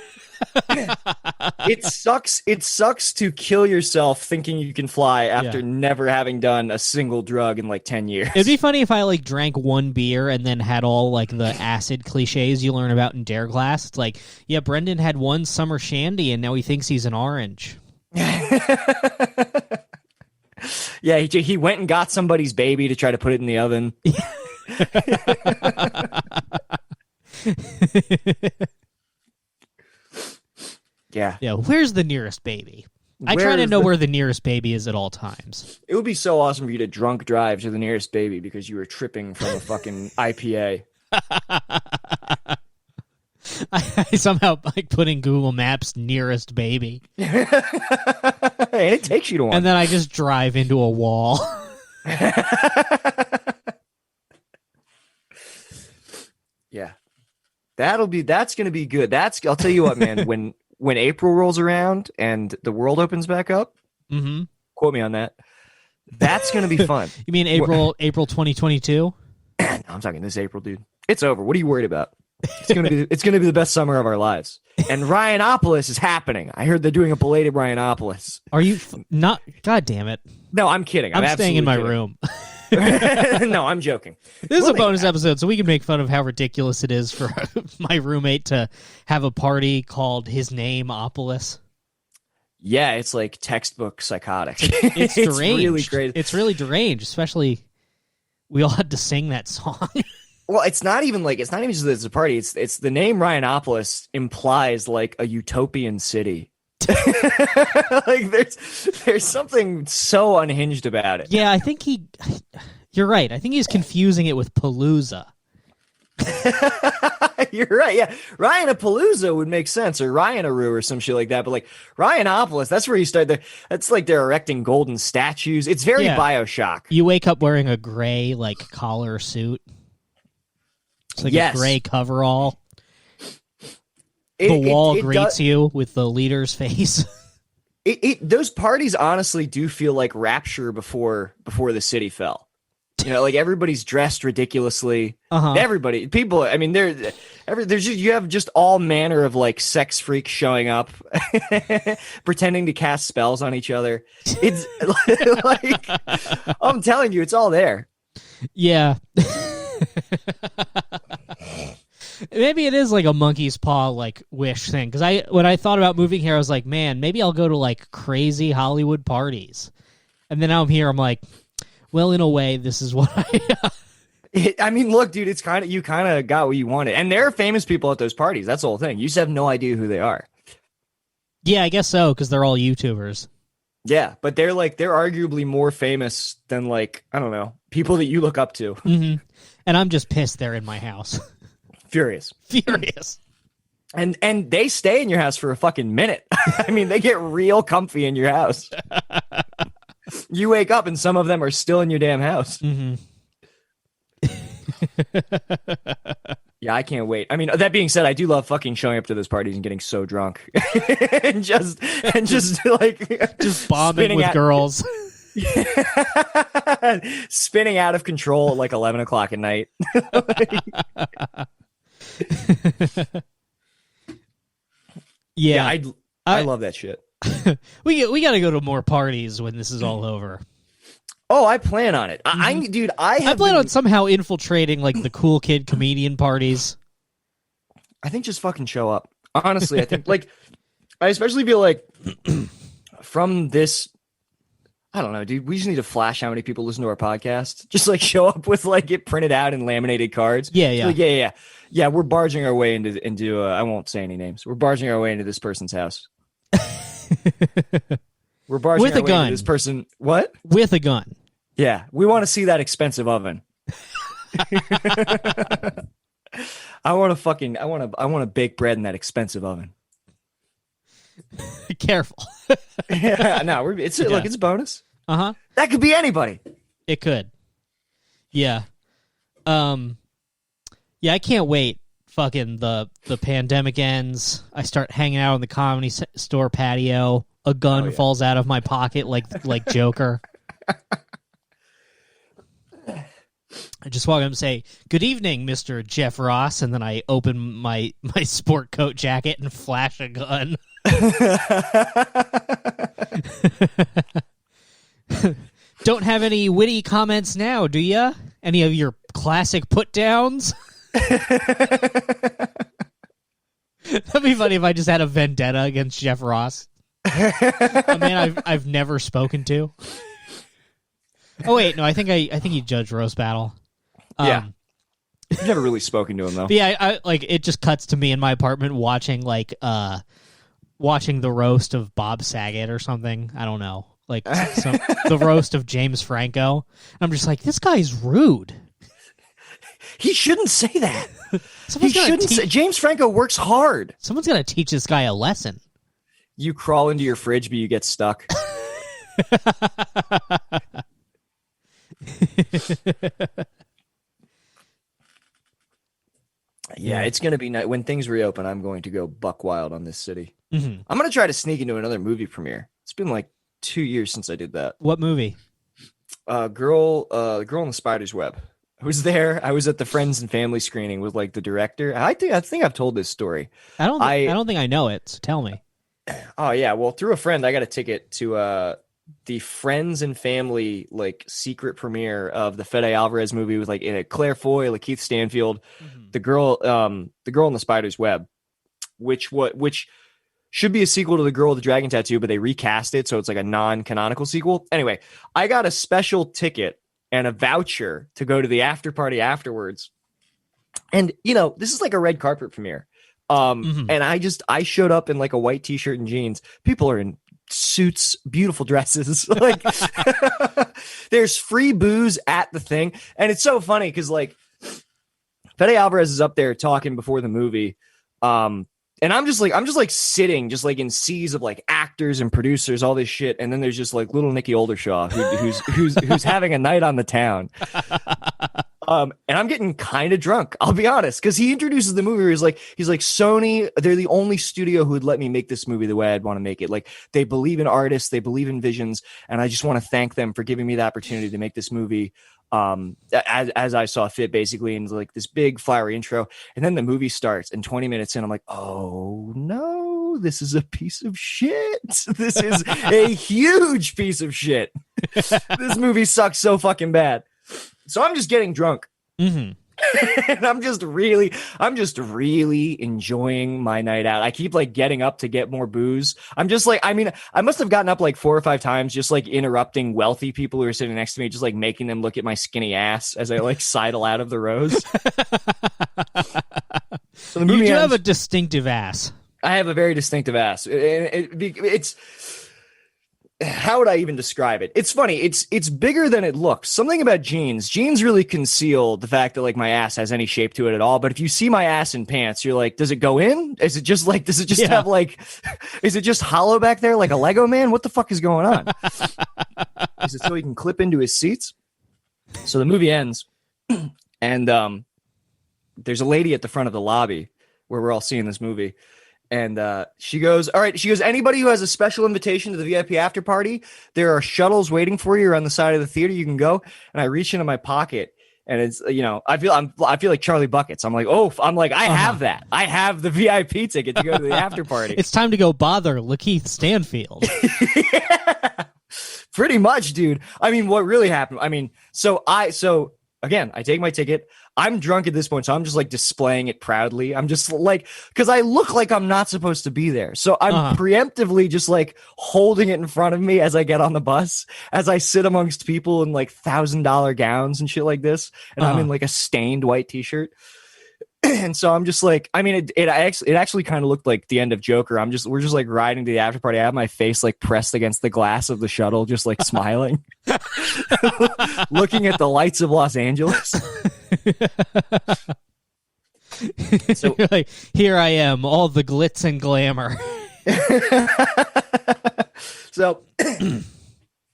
[SPEAKER 3] it sucks to kill yourself thinking you can fly after never having done a single drug in like 10 years.
[SPEAKER 2] It'd be funny if I like drank one beer and then had all like the acid cliches you learn about in Dare Class. It's like, yeah, Brendan had one summer shandy and now he thinks he's an orange.
[SPEAKER 3] Yeah, he went and got somebody's baby to try to put it in the oven. Yeah.
[SPEAKER 2] Yeah, where's the nearest baby? I try to
[SPEAKER 3] Where's
[SPEAKER 2] know
[SPEAKER 3] the-
[SPEAKER 2] where the nearest baby is at all times.
[SPEAKER 3] It would be so awesome for you to drunk drive to the nearest baby because you were tripping from a fucking IPA.
[SPEAKER 2] I somehow like putting Google Maps nearest baby,
[SPEAKER 3] And it takes you to one.
[SPEAKER 2] and then I just drive into a wall.
[SPEAKER 3] Yeah. That's gonna be good. I'll tell you what, man, when April rolls around and the world opens back up,
[SPEAKER 2] Mm-hmm.
[SPEAKER 3] quote me on that. That's gonna be fun.
[SPEAKER 2] You mean April 2022?
[SPEAKER 3] No, I'm talking this April, dude. It's over. What are you worried about? It's gonna be the best summer of our lives. And Rhinopolis is happening. I heard they're doing a belated Rhinopolis.
[SPEAKER 2] Are you not? God damn it!
[SPEAKER 3] No, I'm kidding.
[SPEAKER 2] I'm staying in my
[SPEAKER 3] absolutely
[SPEAKER 2] room.
[SPEAKER 3] kidding. No, I'm joking.
[SPEAKER 2] This is
[SPEAKER 3] We'll
[SPEAKER 2] a
[SPEAKER 3] make
[SPEAKER 2] bonus
[SPEAKER 3] that.
[SPEAKER 2] episode, so we can make fun of how ridiculous it is for my roommate to have a party called his name Opolis.
[SPEAKER 3] Yeah, it's like textbook psychotic.
[SPEAKER 2] It's deranged.
[SPEAKER 3] really great.
[SPEAKER 2] It's really deranged, especially we all had to sing that song.
[SPEAKER 3] Well, it's not even just that it's a party. It's the name Rhinopolis implies like a utopian city. Like there's something so unhinged about it.
[SPEAKER 2] Yeah, I think you're right. I think he's confusing it with Palooza.
[SPEAKER 3] You're right. Yeah, Ryanapalooza would make sense, or Ryanaroo or some shit like that. But like Rhinopolis, that's where you start. That's like they're erecting golden statues. It's very
[SPEAKER 2] Yeah.
[SPEAKER 3] BioShock.
[SPEAKER 2] You wake up wearing a gray like collar suit. It's like
[SPEAKER 3] Yes.
[SPEAKER 2] a gray coverall. The wall greets you with the leader's face.
[SPEAKER 3] Those parties honestly do feel like Rapture before the city fell. You know, like everybody's dressed ridiculously.
[SPEAKER 2] Uh-huh.
[SPEAKER 3] Everybody, people. I mean, there's just you have just all manner of like sex freaks showing up, pretending to cast spells on each other. It's like I'm telling you, it's all there.
[SPEAKER 2] Yeah. Maybe it is like a monkey's paw like wish thing, because when I thought about moving here, I was like, man, maybe I'll go to like crazy Hollywood parties, and then now I'm here, I'm like, well, in a way, this is what
[SPEAKER 3] I mean, look, dude, it's you kind of got what you wanted, and there are famous people at those parties. That's the whole thing. You just have no idea who they are.
[SPEAKER 2] Yeah, I guess so, because they're all YouTubers.
[SPEAKER 3] Yeah, but they're arguably more famous than like, I don't know, people that you look up to.
[SPEAKER 2] Hmm. And I'm just pissed they're in my house.
[SPEAKER 3] Furious.
[SPEAKER 2] Furious.
[SPEAKER 3] And they stay in your house for a fucking minute. I mean, they get real comfy in your house. You wake up and some of them are still in your damn house.
[SPEAKER 2] Hmm.
[SPEAKER 3] Yeah, I can't wait. I mean, that being said, I do love fucking showing up to those parties and getting so drunk and just like
[SPEAKER 2] Just bombing
[SPEAKER 3] spinning
[SPEAKER 2] with
[SPEAKER 3] out-
[SPEAKER 2] girls.
[SPEAKER 3] spinning out of control at like 11 o'clock at night.
[SPEAKER 2] Yeah,
[SPEAKER 3] I love that shit.
[SPEAKER 2] we got to go to more parties when this is all over.
[SPEAKER 3] Oh, I plan on it. Dude, I
[SPEAKER 2] I plan on somehow infiltrating like the cool kid comedian parties.
[SPEAKER 3] I think just fucking show up. Honestly, I think like I especially feel like from this, I don't know, dude. We just need to flash how many people listen to our podcast. Just like show up with like it printed out in laminated cards.
[SPEAKER 2] Yeah, yeah.
[SPEAKER 3] Like, yeah. We're barging our way into. I won't say any names. We're barging our way into this person's house. We're barging
[SPEAKER 2] With
[SPEAKER 3] our
[SPEAKER 2] a
[SPEAKER 3] way
[SPEAKER 2] gun.
[SPEAKER 3] into this person. What?
[SPEAKER 2] With a gun.
[SPEAKER 3] Yeah, we want to see that expensive oven. I want to bake bread in that expensive oven.
[SPEAKER 2] Careful.
[SPEAKER 3] Yeah, no, it's look, it's a bonus.
[SPEAKER 2] Uh-huh.
[SPEAKER 3] That could be anybody.
[SPEAKER 2] It could. Yeah. Yeah, I can't wait. Fucking the pandemic ends. I start hanging out on the comedy store patio. A gun
[SPEAKER 3] Oh, yeah.
[SPEAKER 2] falls out of my pocket like Joker. I just walk up and say, "Good evening, Mr. Jeff Ross," and then I open my sport coat jacket and flash a gun. Don't have any witty comments now, do ya? Any of your classic put downs? That'd be funny if I just had a vendetta against Jeff Ross, a man I've never spoken to. Oh wait, no, I think he judged Roast Battle.
[SPEAKER 3] Yeah. I've never really spoken to him though.
[SPEAKER 2] But yeah, I like it just cuts to me in my apartment watching watching the roast of Bob Saget or something. I don't know. Like the roast of James Franco. And I'm just like, this guy's rude.
[SPEAKER 3] He shouldn't say that.
[SPEAKER 2] Someone's
[SPEAKER 3] He shouldn't say. James Franco works hard.
[SPEAKER 2] Someone's gonna teach this guy a lesson.
[SPEAKER 3] You crawl into your fridge, but you get stuck. Yeah, it's going to be nice. When things reopen, I'm going to go buck wild on this city.
[SPEAKER 2] Mm-hmm.
[SPEAKER 3] I'm going to try to sneak into another movie premiere. It's been like 2 years since I did that.
[SPEAKER 2] What movie?
[SPEAKER 3] Girl in the Spider's Web. I was there. I was at the Friends and Family screening with like the director. I think I've told this story.
[SPEAKER 2] I don't think I know it. So tell me.
[SPEAKER 3] Oh yeah, well through a friend, I got a ticket to the Friends and Family like secret premiere of the Fede Alvarez movie with like in it Claire Foy, like Keith Stanfield, the girl in the Spider's Web, which should be a sequel to The Girl with the Dragon Tattoo, but they recast it, so it's like a non-canonical sequel. Anyway, I got a special ticket and a voucher to go to the after party afterwards. And you know, this is like a red carpet premiere. And I showed up in like a white t-shirt and jeans. People are in suits, beautiful dresses. Like there's free booze at the thing. And it's so funny because like Fede Alvarez is up there talking before the movie. And I'm just like sitting just like in seas of like actors and producers, all this shit. And then there's just like little Nicky Oldershaw who's having a night on the town. And I'm getting kind of drunk, I'll be honest, because he introduces the movie where he's like, Sony, they're the only studio who would let me make this movie the way I'd want to make it. Like, they believe in artists, they believe in visions, and I just want to thank them for giving me the opportunity to make this movie as I saw fit, basically, and like this big flowery intro. And then the movie starts, and 20 minutes in, I'm like, oh no, this is a piece of shit. This is a huge piece of shit. This movie sucks so fucking bad. So I'm just getting drunk. And I'm just really enjoying my night out. I keep like getting up to get more booze. I'm just like, I mean, I must have gotten up like 4 or 5 times, just like interrupting wealthy people who are sitting next to me, just like making them look at my skinny ass as I like sidle out of the rows. So the movie
[SPEAKER 2] You do
[SPEAKER 3] ends.
[SPEAKER 2] have a distinctive ass.
[SPEAKER 3] I have a very distinctive ass. It's how would I even describe it? It's funny. It's bigger than it looks. Something about jeans. Jeans really conceal the fact that like my ass has any shape to it at all. But if you see my ass in pants, you're like, does it go in? Is it just like, does it just have like, is it just hollow back there like a Lego man? What the fuck is going on? Is it so he can clip into his seats? So the movie ends, and there's a lady at the front of the lobby where we're all seeing this movie. And she goes, all right. She goes, anybody who has a special invitation to the VIP after party, there are shuttles waiting for you on the side of the theater. You can go. And I reach into my pocket, and it's, you know, I feel like Charlie Buckets. I'm like, I have that. I have the VIP ticket to go to the after party.
[SPEAKER 2] It's time to go bother Lakeith Stanfield.
[SPEAKER 3] Yeah, pretty much, dude. I mean, what really happened? I mean, so again, I take my ticket. I'm drunk at this point, so I'm just like displaying it proudly. I'm just like, because I look like I'm not supposed to be there. So I'm preemptively just like holding it in front of me as I get on the bus, as I sit amongst people in like $1,000 gowns and shit like this. And I'm in like a stained white t-shirt. And so I'm just like, I mean, it actually kind of looked like the end of Joker. We're just like riding to the after party. I have my face like pressed against the glass of the shuttle, just like smiling, looking at the lights of Los Angeles. So
[SPEAKER 2] You're like, here I am, all the glitz and glamour.
[SPEAKER 3] So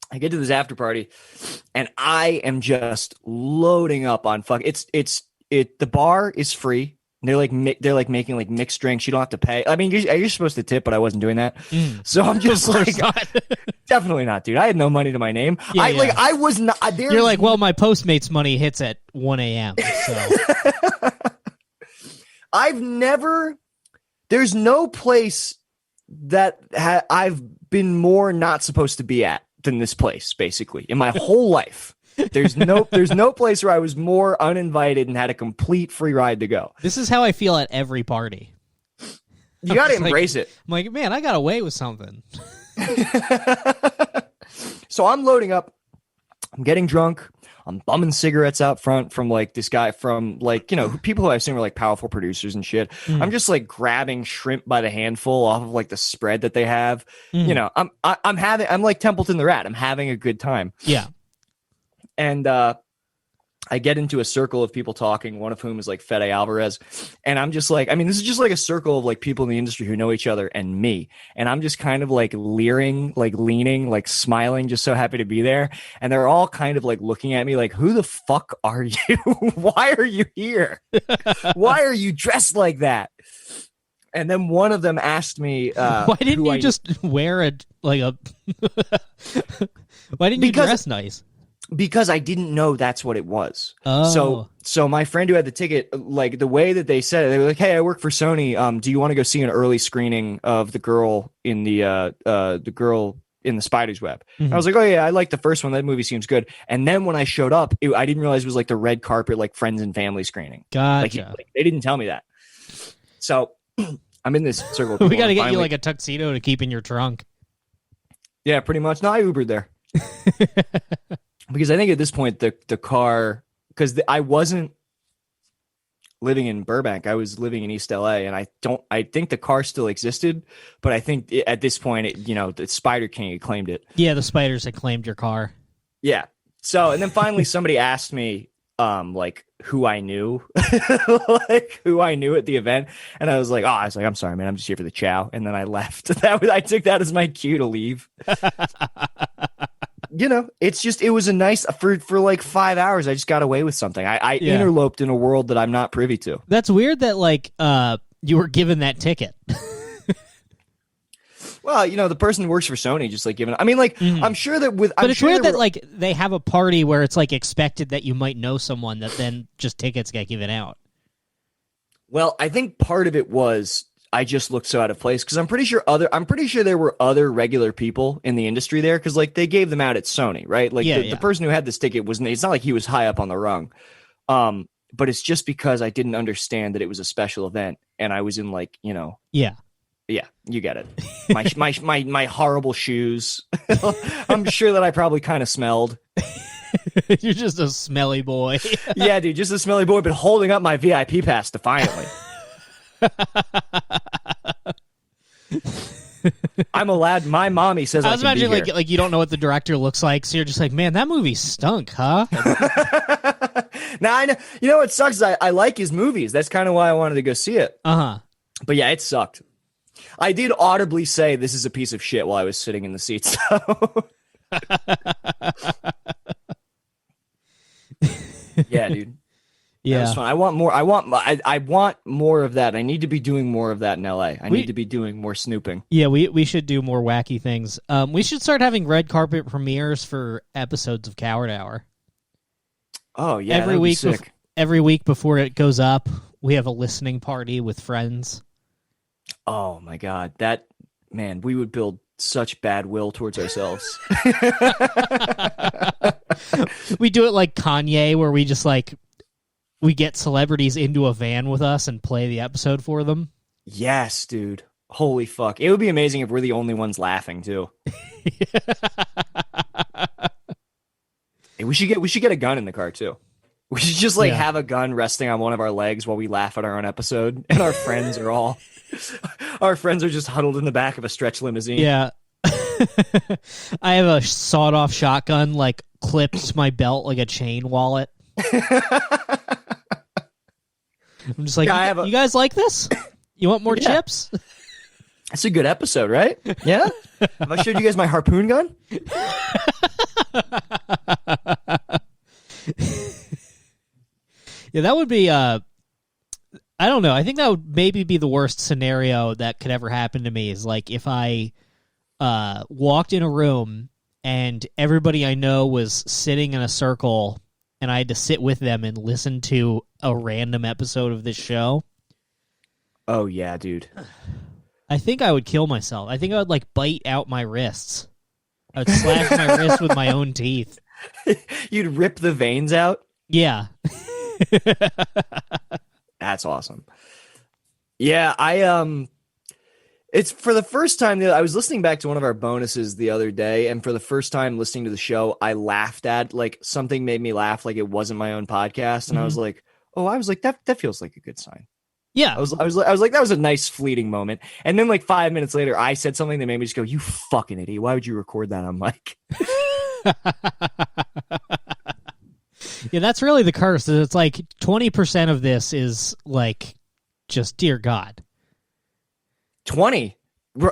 [SPEAKER 3] I get to this after party, and I am just loading up on fuck. The bar is free. They're like making like mixed drinks. You don't have to pay. I mean, you're supposed to tip, but I wasn't doing that. So I'm just like, definitely not, dude. I had no money to my name. I was not.
[SPEAKER 2] You're like, well, my Postmates money hits at 1 a.m. So
[SPEAKER 3] There's no place that I've been more not supposed to be at than this place, basically, in my whole life. There's no place where I was more uninvited and had a complete free ride to go.
[SPEAKER 2] This is how I feel at every party.
[SPEAKER 3] You got to embrace it.
[SPEAKER 2] I'm like, man, I got away with something.
[SPEAKER 3] So I'm loading up. I'm getting drunk. I'm bumming cigarettes out front from like this guy from like, people who I assume are like powerful producers and shit. I'm just like grabbing shrimp by the handful off of like the spread that they have. I'm like Templeton the Rat. I'm having a good time.
[SPEAKER 2] Yeah.
[SPEAKER 3] And I get into a circle of people talking, one of whom is like Fede Alvarez. And I'm just like, I mean, this is just like a circle of like people in the industry who know each other and me. And I'm just kind of like leering, like leaning, like smiling, just so happy to be there. And they're all kind of like looking at me like, who the fuck are you? Why are you here? Why are you dressed like that? And then one of them asked me,
[SPEAKER 2] why didn't you just wear a why didn't you dress nice?
[SPEAKER 3] Because I didn't know that's what it was.
[SPEAKER 2] Oh.
[SPEAKER 3] So my friend who had the ticket, like the way that they said it, they were like, "Hey, I work for Sony. Do you want to go see an early screening of the girl in the Spider's Web?"
[SPEAKER 2] Mm-hmm.
[SPEAKER 3] I was like, "Oh yeah, I like the first one. That movie seems good." And then when I showed up, I didn't realize it was like the red carpet, like friends and family screening.
[SPEAKER 2] Gotcha.
[SPEAKER 3] Like, they didn't tell me that. So I'm in this circle.
[SPEAKER 2] We got to get you like a tuxedo to keep in your trunk.
[SPEAKER 3] Yeah, pretty much. No, I Ubered there. Because I think at this point the car, because I wasn't living in Burbank, I was living in East LA, and I think the car still existed, but I think at this point, the Spider King had claimed it.
[SPEAKER 2] Yeah, the spiders had claimed your car.
[SPEAKER 3] Yeah. So, and then finally somebody asked me, like who I knew, like who I knew at the event, and I was like, I'm sorry, man, I'm just here for the chow, and then I left. I took that as my cue to leave. It was a nice for like 5 hours. I just got away with something. I interloped in a world that I'm not privy to.
[SPEAKER 2] That's weird that like you were given that ticket.
[SPEAKER 3] Well, the person who works for Sony just like giving. I mean, like I'm sure that with.
[SPEAKER 2] But it's weird that like they have a party where it's like expected that you might know someone that then just tickets get given out.
[SPEAKER 3] Well, I think part of it was I just looked so out of place because I'm pretty sure there were other regular people in the industry there because like they gave them out at Sony, right? Like the person who had this ticket it's not like he was high up on the rung. But it's just because I didn't understand that it was a special event and I was in like, Yeah, you get it. My horrible shoes. I'm sure that I probably kind of smelled.
[SPEAKER 2] You're just a smelly boy.
[SPEAKER 3] Yeah, dude, just a smelly boy, but holding up my VIP pass defiantly. I'm allowed. My mommy says I was imagining
[SPEAKER 2] like you don't know what the director looks like, so you're just like, man, that movie stunk, huh?
[SPEAKER 3] Now I know. You know what sucks is I like his movies. That's kind of why I wanted to go see it. But yeah, it sucked. I did audibly say this is a piece of shit while I was sitting in the seats. Yeah, dude.
[SPEAKER 2] Yeah,
[SPEAKER 3] that was fun. I want more of that. I need to be doing more of that in LA. I need to be doing more snooping.
[SPEAKER 2] Yeah, we should do more wacky things. We should start having red carpet premieres for episodes of Coward Hour.
[SPEAKER 3] Oh yeah,
[SPEAKER 2] every week.
[SPEAKER 3] Sick.
[SPEAKER 2] Every week before it goes up, we have a listening party with friends.
[SPEAKER 3] Oh my god, we would build such bad will towards ourselves.
[SPEAKER 2] We do it like Kanye, where we just like we get celebrities into a van with us and play the episode for them.
[SPEAKER 3] Yes, dude. Holy fuck. It would be amazing if we're the only ones laughing too. Hey, we should get a gun in the car too. We should just have a gun resting on one of our legs while we laugh at our own episode, and our friends are just huddled in the back of a stretch limousine.
[SPEAKER 2] Yeah. I have a sawed-off shotgun like clipped to my belt like a chain wallet. I'm just like, you guys like this? You want more chips?
[SPEAKER 3] That's a good episode, right? Yeah? Have I showed you guys my harpoon gun?
[SPEAKER 2] Yeah, that would be, I don't know. I think that would maybe be the worst scenario that could ever happen to me is like if I walked in a room and everybody I know was sitting in a circle and I had to sit with them and listen to a random episode of this show.
[SPEAKER 3] Oh, yeah, dude.
[SPEAKER 2] I think I would kill myself. I think I would like bite out my wrists. I would slash my wrists with my own teeth.
[SPEAKER 3] You'd rip the veins out?
[SPEAKER 2] Yeah.
[SPEAKER 3] That's awesome. Yeah, It's for the first time that I was listening back to one of our bonuses the other day, and for the first time listening to the show, I laughed at like something made me laugh like it wasn't my own podcast, and I was like, that feels like a good sign.
[SPEAKER 2] Yeah.
[SPEAKER 3] I was like, that was a nice fleeting moment. And then like 5 minutes later, I said something that made me just go, "You fucking idiot! Why would you record that on mic?"
[SPEAKER 2] Yeah, that's really the curse. Is it's like 20% of this is like just dear God.
[SPEAKER 3] 20.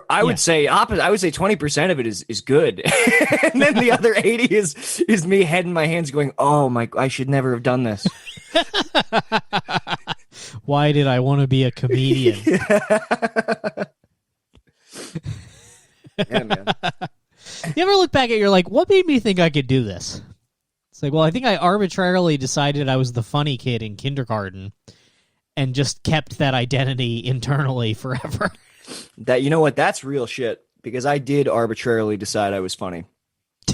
[SPEAKER 3] I would say opposite. I would say 20% of it is good, and then the other 80 is me head in my hands going, "Oh my! I should never have done this."
[SPEAKER 2] Why did I want to be a comedian?
[SPEAKER 3] Yeah, man.
[SPEAKER 2] You ever look back at you're like, what made me think I could do this? It's like, well, I think I arbitrarily decided I was the funny kid in kindergarten and just kept that identity internally forever.
[SPEAKER 3] That, you know what? That's real shit, because I did arbitrarily decide I was funny.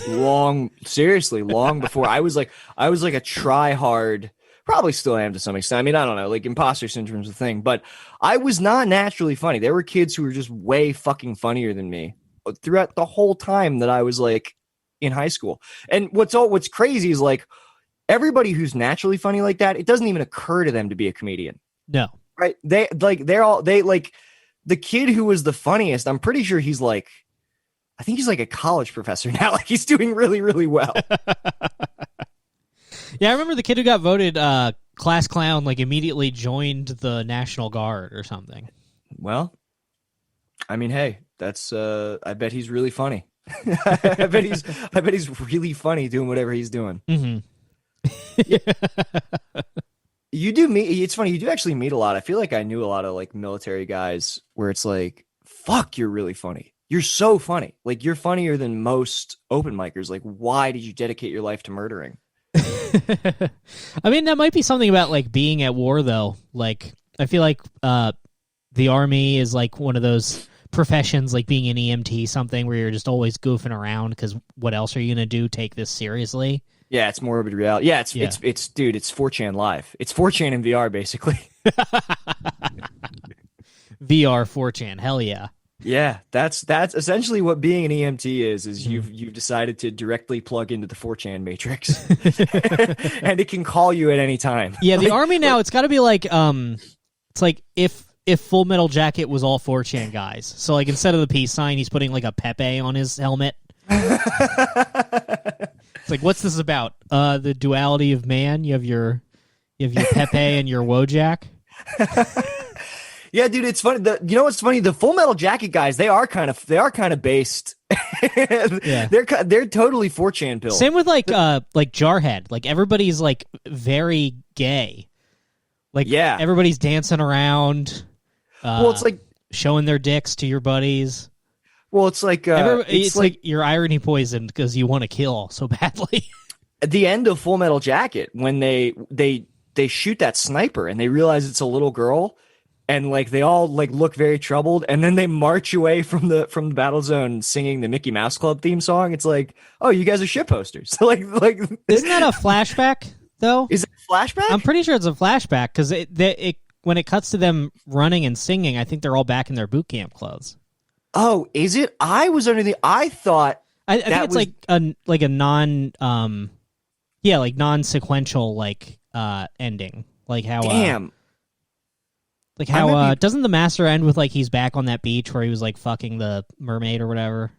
[SPEAKER 3] Long before I was like a try hard, probably still am to some extent. I mean, I don't know, like imposter syndrome is a thing, but I was not naturally funny. There were kids who were just way fucking funnier than me throughout the whole time that I was like in high school. And what's crazy is like everybody who's naturally funny like that, it doesn't even occur to them to be a comedian.
[SPEAKER 2] No.
[SPEAKER 3] Right? They the kid who was the funniest, I'm pretty sure he's like, I think he's like a college professor now. Like he's doing really, really well.
[SPEAKER 2] Yeah, I remember the kid who got voted class clown like immediately joined the National Guard or something.
[SPEAKER 3] Well, I mean, hey, that's I bet he's really funny. I bet he's really funny doing whatever he's doing.
[SPEAKER 2] Mm-hmm.
[SPEAKER 3] You do meet, it's funny, you do actually meet a lot. I feel like I knew a lot of like military guys where it's like, fuck, you're really funny. You're so funny. Like you're funnier than most open micers. Like, why did you dedicate your life to murdering?
[SPEAKER 2] I mean, that might be something about like being at war though. Like I feel like the Army is like one of those professions, like being an EMT, something where you're just always goofing around because what else are you gonna do? Take this seriously?
[SPEAKER 3] Yeah, it's morbid reality. Yeah, it's dude, it's 4chan live. It's 4chan in VR basically.
[SPEAKER 2] VR 4chan, hell yeah.
[SPEAKER 3] Yeah, that's essentially what being an EMT is you've decided to directly plug into the 4chan matrix. And it can call you at any time.
[SPEAKER 2] Yeah, the Army now, it's got to be like it's like if Full Metal Jacket was all 4chan guys. So like instead of the peace sign, he's putting like a Pepe on his helmet. It's like, what's this about? The duality of man. You have your Pepe and your Wojak.
[SPEAKER 3] Yeah, dude, it's funny. You know what's funny? The Full Metal Jacket guys, they are kind of based. Yeah. They're totally 4chan pills.
[SPEAKER 2] Same with like Jarhead. Like everybody's like very gay. Like
[SPEAKER 3] yeah,
[SPEAKER 2] everybody's dancing around.
[SPEAKER 3] Well, it's like
[SPEAKER 2] showing their dicks to your buddies.
[SPEAKER 3] Well, it's like
[SPEAKER 2] it's like you're irony poisoned because you want to kill so badly.
[SPEAKER 3] At the end of Full Metal Jacket, when they shoot that sniper and they realize it's a little girl, and like they all like look very troubled, and then they march away from the battle zone singing the Mickey Mouse Club theme song. It's like, oh, you guys are shit posters. like
[SPEAKER 2] isn't that a flashback though?
[SPEAKER 3] Is it a flashback?
[SPEAKER 2] I'm pretty sure it's a flashback because it when it cuts to them running and singing, I think they're all back in their boot camp clothes.
[SPEAKER 3] Oh, is it? I was under the. I thought.
[SPEAKER 2] I think it's like a non like non-sequential like ending, like how
[SPEAKER 3] damn.
[SPEAKER 2] Like how doesn't the master end with like he's back on that beach where he was like fucking the mermaid or whatever?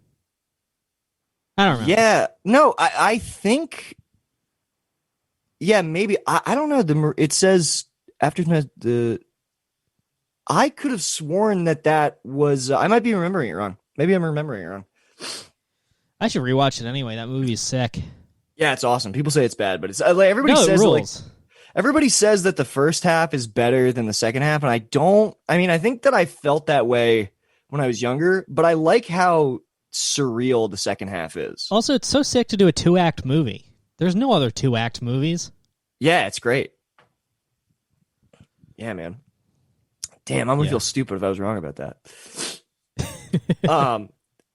[SPEAKER 2] I don't know.
[SPEAKER 3] Yeah, no, I think. Yeah, maybe I don't know. It says after the. I could have sworn that was. I might be remembering it wrong. Maybe I'm remembering it wrong.
[SPEAKER 2] I should rewatch it anyway. That movie is sick.
[SPEAKER 3] Yeah, it's awesome. People say it's bad, but it's like everybody
[SPEAKER 2] it
[SPEAKER 3] says
[SPEAKER 2] rules.
[SPEAKER 3] Everybody says that the first half is better than the second half, and I don't. I mean, I think that I felt that way when I was younger, but I like how surreal the second half is.
[SPEAKER 2] Also, it's so sick to do a 2-act movie. There's no other 2-act movies.
[SPEAKER 3] Yeah, it's great. Yeah, man. Damn, I'm gonna feel stupid if I was wrong about that.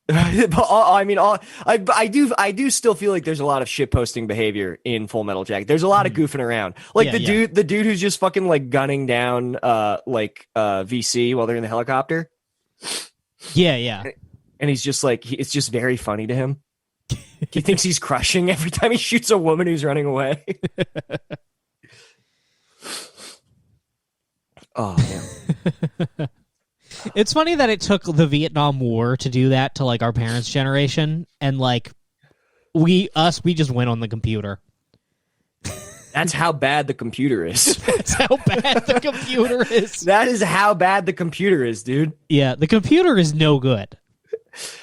[SPEAKER 3] I mean, I do still feel like there's a lot of shit posting behavior in Full Metal Jacket. There's a lot of goofing around, like the dude who's just fucking like gunning down VC while they're in the helicopter.
[SPEAKER 2] Yeah.
[SPEAKER 3] And he's just like, it's just very funny to him. He thinks he's crushing every time he shoots a woman who's running away. Oh, man.
[SPEAKER 2] It's funny that it took the Vietnam War to do that to like our parents' generation, and like we just went on the computer.
[SPEAKER 3] That's how bad the computer is.
[SPEAKER 2] That's how bad the computer is.
[SPEAKER 3] That is how bad the computer is, dude.
[SPEAKER 2] Yeah, the computer is no good.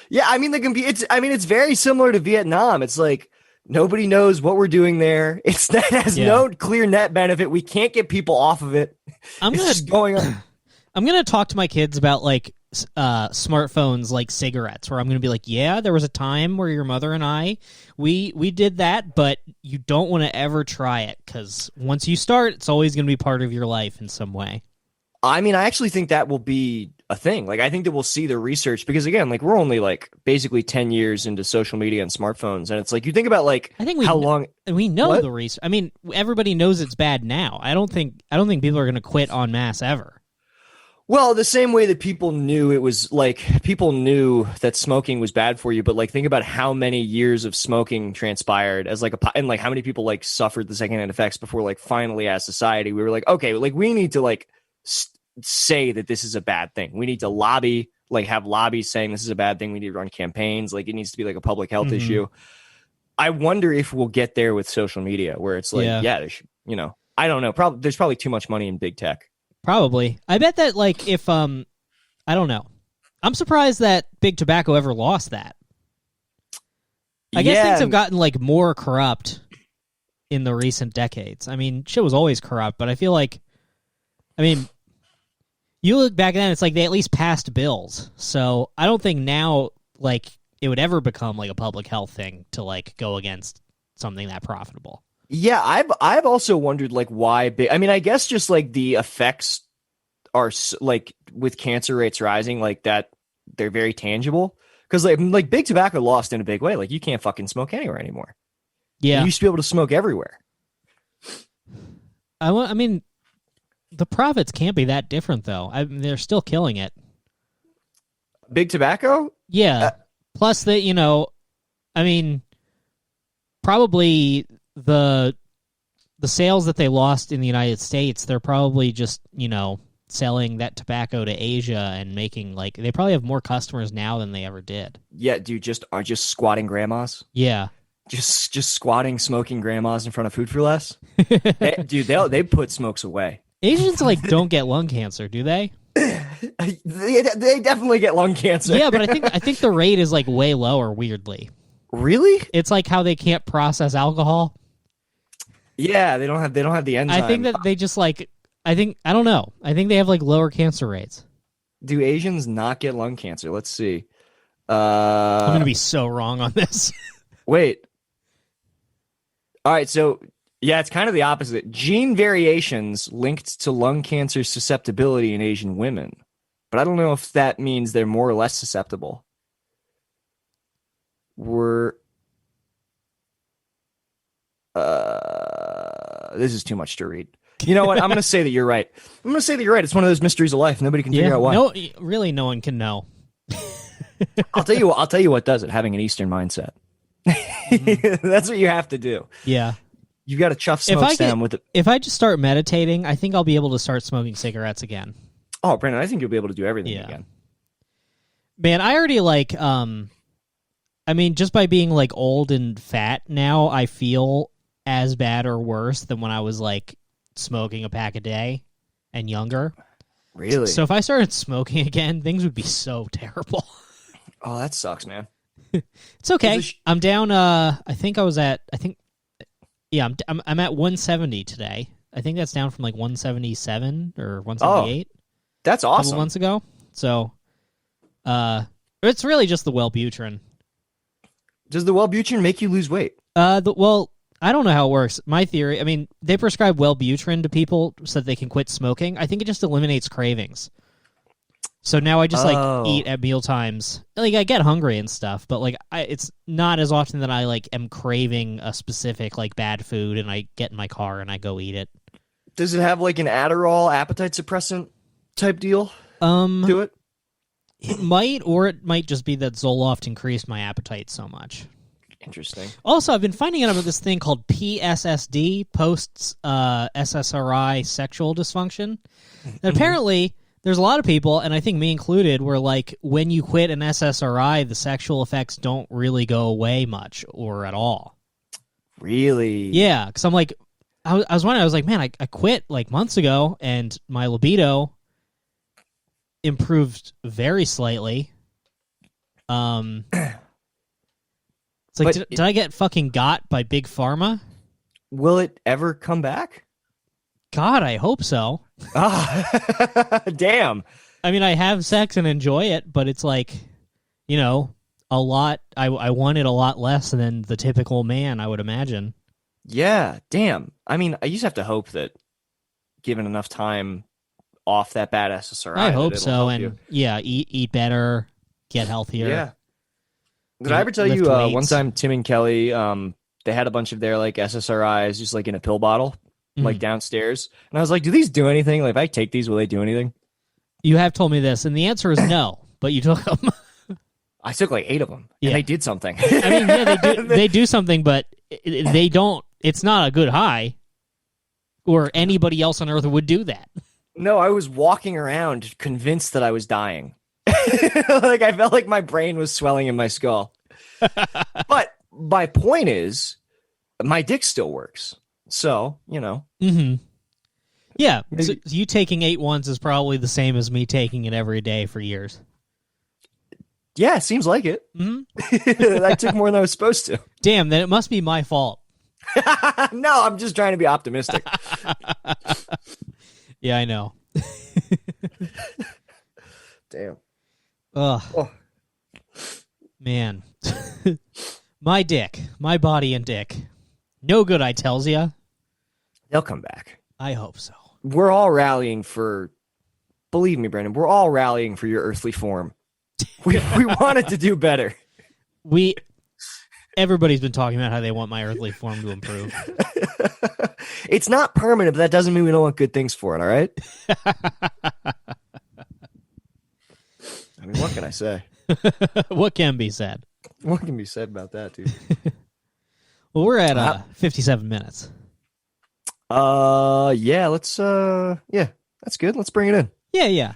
[SPEAKER 3] Yeah, I mean it's very similar to Vietnam. It's like nobody knows what we're doing there. It has no clear net benefit. We can't get people off of it. It's just going on.
[SPEAKER 2] I'm gonna talk to my kids about like smartphones like cigarettes, where I'm gonna be like, yeah, there was a time where your mother and I we did that, but you don't want to ever try it, because once you start, it's always gonna be part of your life in some way.
[SPEAKER 3] I mean, I actually think that will be a thing. Like, I think that we'll see the research, because again, like, we're only like basically 10 years into social media and smartphones. And it's like, you think about like,
[SPEAKER 2] I think we know the research. I mean, everybody knows it's bad now. I don't think people are going to quit en masse ever.
[SPEAKER 3] Well, the same way that people knew that smoking was bad for you, but like, think about how many years of smoking transpired as like and like how many people like suffered the secondhand effects before like finally as society, we were like, okay, like we need to like say that this is a bad thing. We need to lobby, like have lobbies saying this is a bad thing. We need to run campaigns. Like, it needs to be like a public health issue. I wonder if we'll get there with social media, where it's like, I don't know. There's probably too much money in big tech.
[SPEAKER 2] Probably. I bet that like if I don't know. I'm surprised that Big Tobacco ever lost that. I guess things have gotten like more corrupt in the recent decades. I mean, shit was always corrupt, but I feel like, I mean, you look back then, it's like they at least passed bills. So I don't think now like it would ever become like a public health thing to like go against something that profitable.
[SPEAKER 3] Yeah, I've also wondered like why I mean, I guess just like the effects are like with cancer rates rising, like that they're very tangible, because like Big Tobacco lost in a big way. Like, you can't fucking smoke anywhere anymore.
[SPEAKER 2] Yeah,
[SPEAKER 3] you used to be able to smoke everywhere.
[SPEAKER 2] I mean, the profits can't be that different though. They're still killing it.
[SPEAKER 3] Big Tobacco?
[SPEAKER 2] Yeah. Plus that, I mean, probably the sales that they lost in the United States, they're probably just, selling that tobacco to Asia and making like, they probably have more customers now than they ever did.
[SPEAKER 3] Yeah, dude, just squatting grandmas.
[SPEAKER 2] Yeah.
[SPEAKER 3] Just squatting, smoking grandmas in front of Food for Less. They put smokes away.
[SPEAKER 2] Asians like don't get lung cancer, do they?
[SPEAKER 3] They definitely get lung cancer.
[SPEAKER 2] Yeah, but I think the rate is like way lower, weirdly.
[SPEAKER 3] Really?
[SPEAKER 2] It's like how they can't process alcohol.
[SPEAKER 3] Yeah, they don't have the enzyme.
[SPEAKER 2] I think that they just like I don't know. I think they have like lower cancer rates.
[SPEAKER 3] Do Asians not get lung cancer? Let's see.
[SPEAKER 2] I'm gonna be so wrong on this.
[SPEAKER 3] Wait. All right, so yeah, it's kind of the opposite. Gene variations linked to lung cancer susceptibility in Asian women. But I don't know if that means they're more or less susceptible. This is too much to read. You know what? I'm going to say that you're right. It's one of those mysteries of life. Nobody can figure out why.
[SPEAKER 2] No, really, no one can know.
[SPEAKER 3] I'll tell you what does it, having an Eastern mindset. That's what you have to do.
[SPEAKER 2] Yeah.
[SPEAKER 3] You got to chuff smokes down with it.
[SPEAKER 2] If I just start meditating, I think I'll be able to start smoking cigarettes again.
[SPEAKER 3] Oh, Brandon, I think you'll be able to do everything again.
[SPEAKER 2] Man, I already like, I mean, just by being like old and fat now, I feel as bad or worse than when I was like smoking a pack a day and younger.
[SPEAKER 3] Really?
[SPEAKER 2] So if I started smoking again, things would be so terrible.
[SPEAKER 3] Oh, that sucks, man.
[SPEAKER 2] It's okay. I'm down. I'm at 170 today. I think that's down from like 177 or 178.
[SPEAKER 3] That's
[SPEAKER 2] a
[SPEAKER 3] awesome.
[SPEAKER 2] couple months ago. So, it's really just the Wellbutrin.
[SPEAKER 3] Does the Wellbutrin make you lose weight?
[SPEAKER 2] Well, I don't know how it works. My theory, I mean, they prescribe Wellbutrin to people so that they can quit smoking. I think it just eliminates cravings. So now I just like eat at meal times. Like, I get hungry and stuff, but like it's not as often that I like am craving a specific like bad food and I get in my car and I go eat it.
[SPEAKER 3] Does it have like an Adderall appetite suppressant type deal to it?
[SPEAKER 2] It might, or it might just be that Zoloft increased my appetite so much.
[SPEAKER 3] Interesting.
[SPEAKER 2] Also, I've been finding out about this thing called PSSD, post SSRI sexual dysfunction. And apparently, there's a lot of people, and I think me included, where like when you quit an SSRI, the sexual effects don't really go away much or at all.
[SPEAKER 3] Really?
[SPEAKER 2] Yeah, because I'm like, I was wondering, I was like, man, I quit like months ago, and my libido improved very slightly. It's like,
[SPEAKER 3] But
[SPEAKER 2] did I get fucking got by Big Pharma?
[SPEAKER 3] Will it ever come back?
[SPEAKER 2] God, I hope so.
[SPEAKER 3] Ah, damn.
[SPEAKER 2] I mean, I have sex and enjoy it, but it's like, you know, a lot. I want it a lot less than the typical man, I would imagine.
[SPEAKER 3] Yeah, damn. I mean, I just have to hope that given enough time off that bad SSRI,
[SPEAKER 2] I
[SPEAKER 3] that
[SPEAKER 2] hope
[SPEAKER 3] it'll
[SPEAKER 2] so,
[SPEAKER 3] help
[SPEAKER 2] and
[SPEAKER 3] you.
[SPEAKER 2] yeah, eat better, get healthier.
[SPEAKER 3] Yeah. Did
[SPEAKER 2] Yeah,
[SPEAKER 3] I ever tell
[SPEAKER 2] lift
[SPEAKER 3] you
[SPEAKER 2] weights.
[SPEAKER 3] one time Tim and Kelly, they had a bunch of their like SSRIs just like in a pill bottle, like downstairs. And I was like, do these do anything? Like if I take these, will they do anything?
[SPEAKER 2] You have told me this, and the answer is no. But you took them.
[SPEAKER 3] I took like 8 of them
[SPEAKER 2] Yeah.
[SPEAKER 3] and they did something.
[SPEAKER 2] I mean, yeah, they do. They do something, but they don't. It's not a good high, or anybody else on Earth would do that.
[SPEAKER 3] No, I was walking around convinced that I was dying. Like I felt like my brain was swelling in my skull. But my point is, my dick still works. So, you know.
[SPEAKER 2] Mm-hmm. Yeah, so you taking 8 once is probably the same as me taking it every day for years.
[SPEAKER 3] Yeah, seems like it.
[SPEAKER 2] Mm-hmm.
[SPEAKER 3] I took more than I was supposed to.
[SPEAKER 2] Damn, then it must be my fault.
[SPEAKER 3] No, I'm just trying to be optimistic.
[SPEAKER 2] Yeah, I know.
[SPEAKER 3] Damn.
[SPEAKER 2] Ugh,
[SPEAKER 3] Oh.
[SPEAKER 2] man. My dick, my body and dick. No good, I tells ya.
[SPEAKER 3] They'll come back.
[SPEAKER 2] I hope so.
[SPEAKER 3] We're all rallying for, believe me, Brandon, we're all rallying for your earthly form. We wanted to do better.
[SPEAKER 2] Everybody's been talking about how they want my earthly form to improve.
[SPEAKER 3] It's not permanent, but that doesn't mean we don't want good things for it, all right? I mean, what can I say?
[SPEAKER 2] What can be said?
[SPEAKER 3] What can be said about that, dude?
[SPEAKER 2] Well, we're at 57 minutes.
[SPEAKER 3] Yeah, yeah, that's good. Let's bring it in.
[SPEAKER 2] Yeah.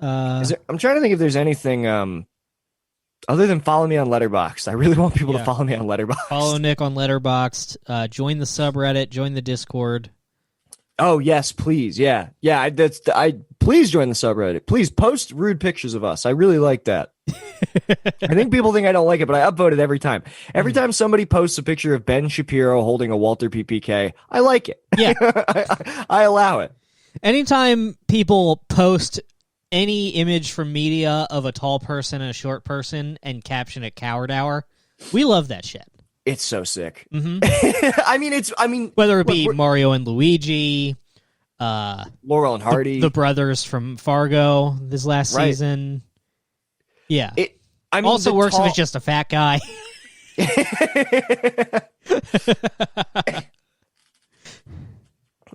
[SPEAKER 3] I'm trying to think if there's anything other than follow me on Letterboxd. I really want people
[SPEAKER 2] Yeah.
[SPEAKER 3] to follow me on Letterboxd.
[SPEAKER 2] Follow Nick on Letterboxd. Join the subreddit. Join the Discord.
[SPEAKER 3] Oh yes, please. Yeah. Please join the subreddit. Please post rude pictures of us. I really like that. I think people think I don't like it, but I upvote it every time. Every time somebody posts a picture of Ben Shapiro holding a Walter PPK, I like it.
[SPEAKER 2] Yeah.
[SPEAKER 3] I allow it.
[SPEAKER 2] Anytime people post any image from media of a tall person and a short person and caption it "Coward Hour," we love that shit.
[SPEAKER 3] It's so sick.
[SPEAKER 2] Hmm.
[SPEAKER 3] I mean,
[SPEAKER 2] Whether it be
[SPEAKER 3] look,
[SPEAKER 2] Mario and Luigi,
[SPEAKER 3] Laurel and Hardy.
[SPEAKER 2] the brothers from Fargo this last
[SPEAKER 3] Right.
[SPEAKER 2] season. Yeah.
[SPEAKER 3] I mean,
[SPEAKER 2] Also
[SPEAKER 3] the
[SPEAKER 2] works if
[SPEAKER 3] tall-
[SPEAKER 2] it's just a fat guy.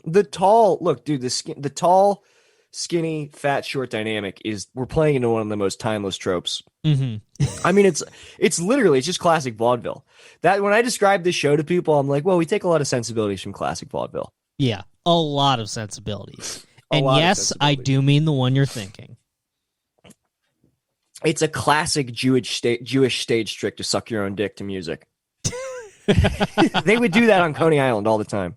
[SPEAKER 3] The tall look, dude. The tall, skinny, fat, short dynamic we're playing into one of the most timeless tropes.
[SPEAKER 2] Hmm.
[SPEAKER 3] I mean, it's literally just classic vaudeville. That when I describe this show to people, I'm like, well, we take a lot of sensibilities from classic vaudeville.
[SPEAKER 2] Yeah. A lot of sensibilities.
[SPEAKER 3] A
[SPEAKER 2] And
[SPEAKER 3] lot of
[SPEAKER 2] yes, I
[SPEAKER 3] sensibilities.
[SPEAKER 2] do mean the one you're thinking.
[SPEAKER 3] It's a classic Jewish stage trick to suck your own dick to music. They would do that on Coney Island all the time.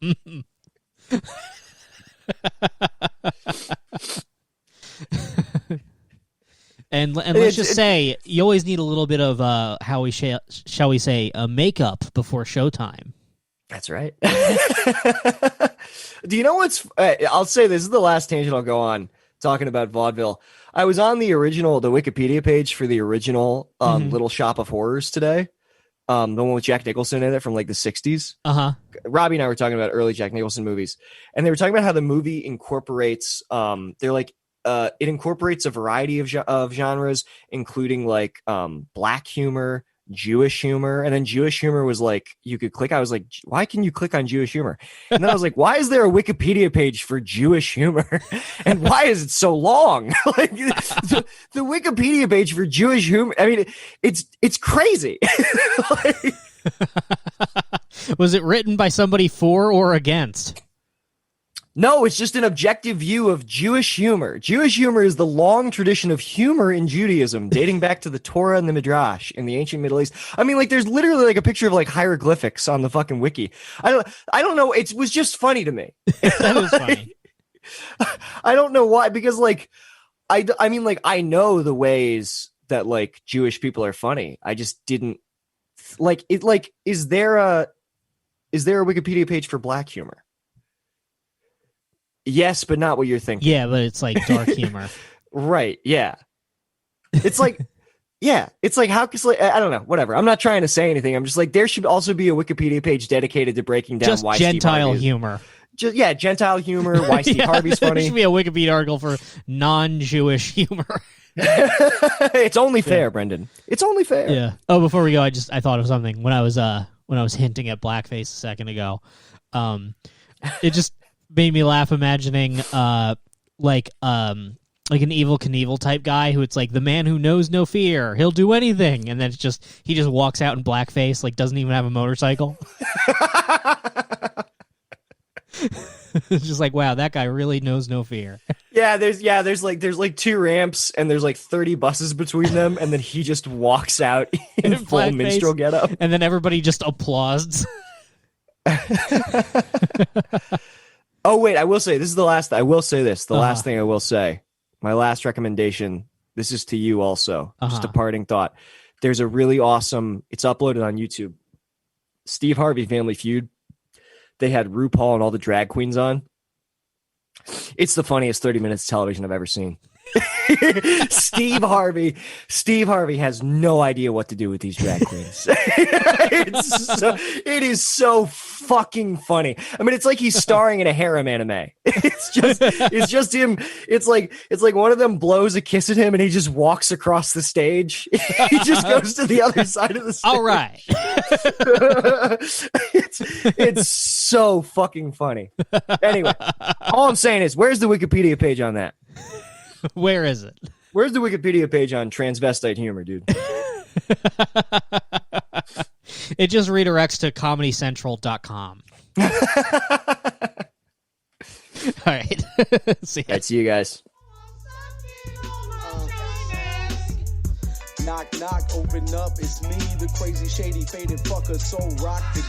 [SPEAKER 2] And let's just say you always need a little bit of shall we say makeup before showtime.
[SPEAKER 3] That's right. Do you know what's? I'll say this is the last tangent I'll go on talking about vaudeville. I was on the Wikipedia page for the original Little Shop of Horrors today. The one with Jack Nicholson in it from like the 60s.
[SPEAKER 2] Uh-huh.
[SPEAKER 3] Robbie and I were talking about early Jack Nicholson movies, and they were talking about how the movie incorporates it incorporates a variety of genres, including like black humor, Jewish humor, and then Jewish humor was like you could click. I was like, why can you click on Jewish humor? And then I was like, why is there a Wikipedia page for Jewish humor, and why is it so long? Like the Wikipedia page for Jewish humor. I mean, it's crazy. Like,
[SPEAKER 2] Was it written by somebody for or against?
[SPEAKER 3] no, it's just an objective view of Jewish humor. Jewish humor is the long tradition of humor in Judaism, dating back to the Torah and the Midrash in the ancient Middle East. I mean, like, there's literally like a picture of like hieroglyphics on the fucking wiki. I don't know. It was just funny to me.
[SPEAKER 2] That was funny.
[SPEAKER 3] I don't know why, because like, I mean, like, I know the ways that like Jewish people are funny. I just didn't like it. Like, is there a Wikipedia page for black humor? Yes, but not what you're thinking.
[SPEAKER 2] Yeah, but it's like dark humor.
[SPEAKER 3] Right. Yeah. It's like, yeah, it's like, how, like, I don't know, whatever. I'm not trying to say anything. I'm just like, there should also be a Wikipedia page dedicated to breaking down
[SPEAKER 2] Just
[SPEAKER 3] why
[SPEAKER 2] Gentile humor.
[SPEAKER 3] Just, yeah, Gentile humor, why Steve Harvey's
[SPEAKER 2] There
[SPEAKER 3] funny.
[SPEAKER 2] should be a Wikipedia article for non-Jewish humor.
[SPEAKER 3] It's only fair, Brendan. It's only fair.
[SPEAKER 2] Yeah. Oh, before we go, I thought of something when I was hinting at blackface a second ago. It just made me laugh imagining like an Evel Knievel type guy who it's like the man who knows no fear. He'll do anything, and then it's just he just walks out in blackface, like doesn't even have a motorcycle. It's just like, wow, that guy really knows no fear.
[SPEAKER 3] Yeah, there's like 2 ramps and there's like 30 buses between them, and then he just walks out in full
[SPEAKER 2] blackface.
[SPEAKER 3] minstrel getup.
[SPEAKER 2] And then everybody just applauds.
[SPEAKER 3] Oh wait, I will say this is the last. I will say this. The
[SPEAKER 2] Uh-huh.
[SPEAKER 3] last thing I will say. My last recommendation. This is to you also. Just a parting thought. There's a really awesome. It's uploaded on YouTube. Steve Harvey Family Feud. They had RuPaul and all the drag queens on. It's the funniest 30 minutes of television I've ever seen. Steve Harvey has no idea what to do with these drag queens. It is so fucking funny. I mean, it's like he's starring in a harem anime. It's just him. It's like one of them blows a kiss at him and he just walks across the stage. He just goes to the other side of the stage.
[SPEAKER 2] All right.
[SPEAKER 3] It's so fucking funny. Anyway, all I'm saying is, where's the Wikipedia page on that?
[SPEAKER 2] Where is it?
[SPEAKER 3] Where's the Wikipedia page on transvestite humor, dude?
[SPEAKER 2] It just redirects to comedycentral.com. All right. See ya.
[SPEAKER 3] All right, see you guys.
[SPEAKER 4] Knock, knock, open up, it's me, the crazy, shady, faded fucker, so rock the G.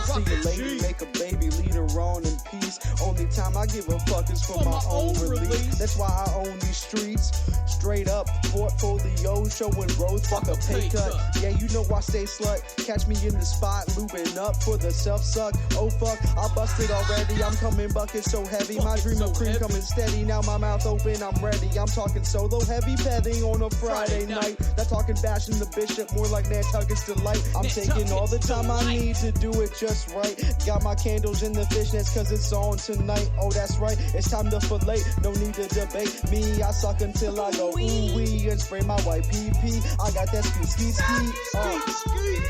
[SPEAKER 4] See a lady, make a baby, lead her on in peace. Only time I give a fuck is for my own release. That's why I own these streets. Straight up, portfolio, showing growth, fuck a pay cut. Yeah, you know I stay slut. Catch me in the spot, looping up for the self-suck. Oh fuck, I busted already, I'm coming bucket so heavy. My dream of cream coming steady, now my mouth open, I'm ready. I'm talking solo, heavy petting on a Friday night. That talking bashing the bishop, more like Nantucket's delight. I'm taking all the time I need to do it just right. Got my candles in the fishnets cause it's on tonight. Oh, that's right, it's time to fillet. No need to debate me, I suck until I go ooh-wee and spray my white pee-pee. I got that ski.
[SPEAKER 1] Everybody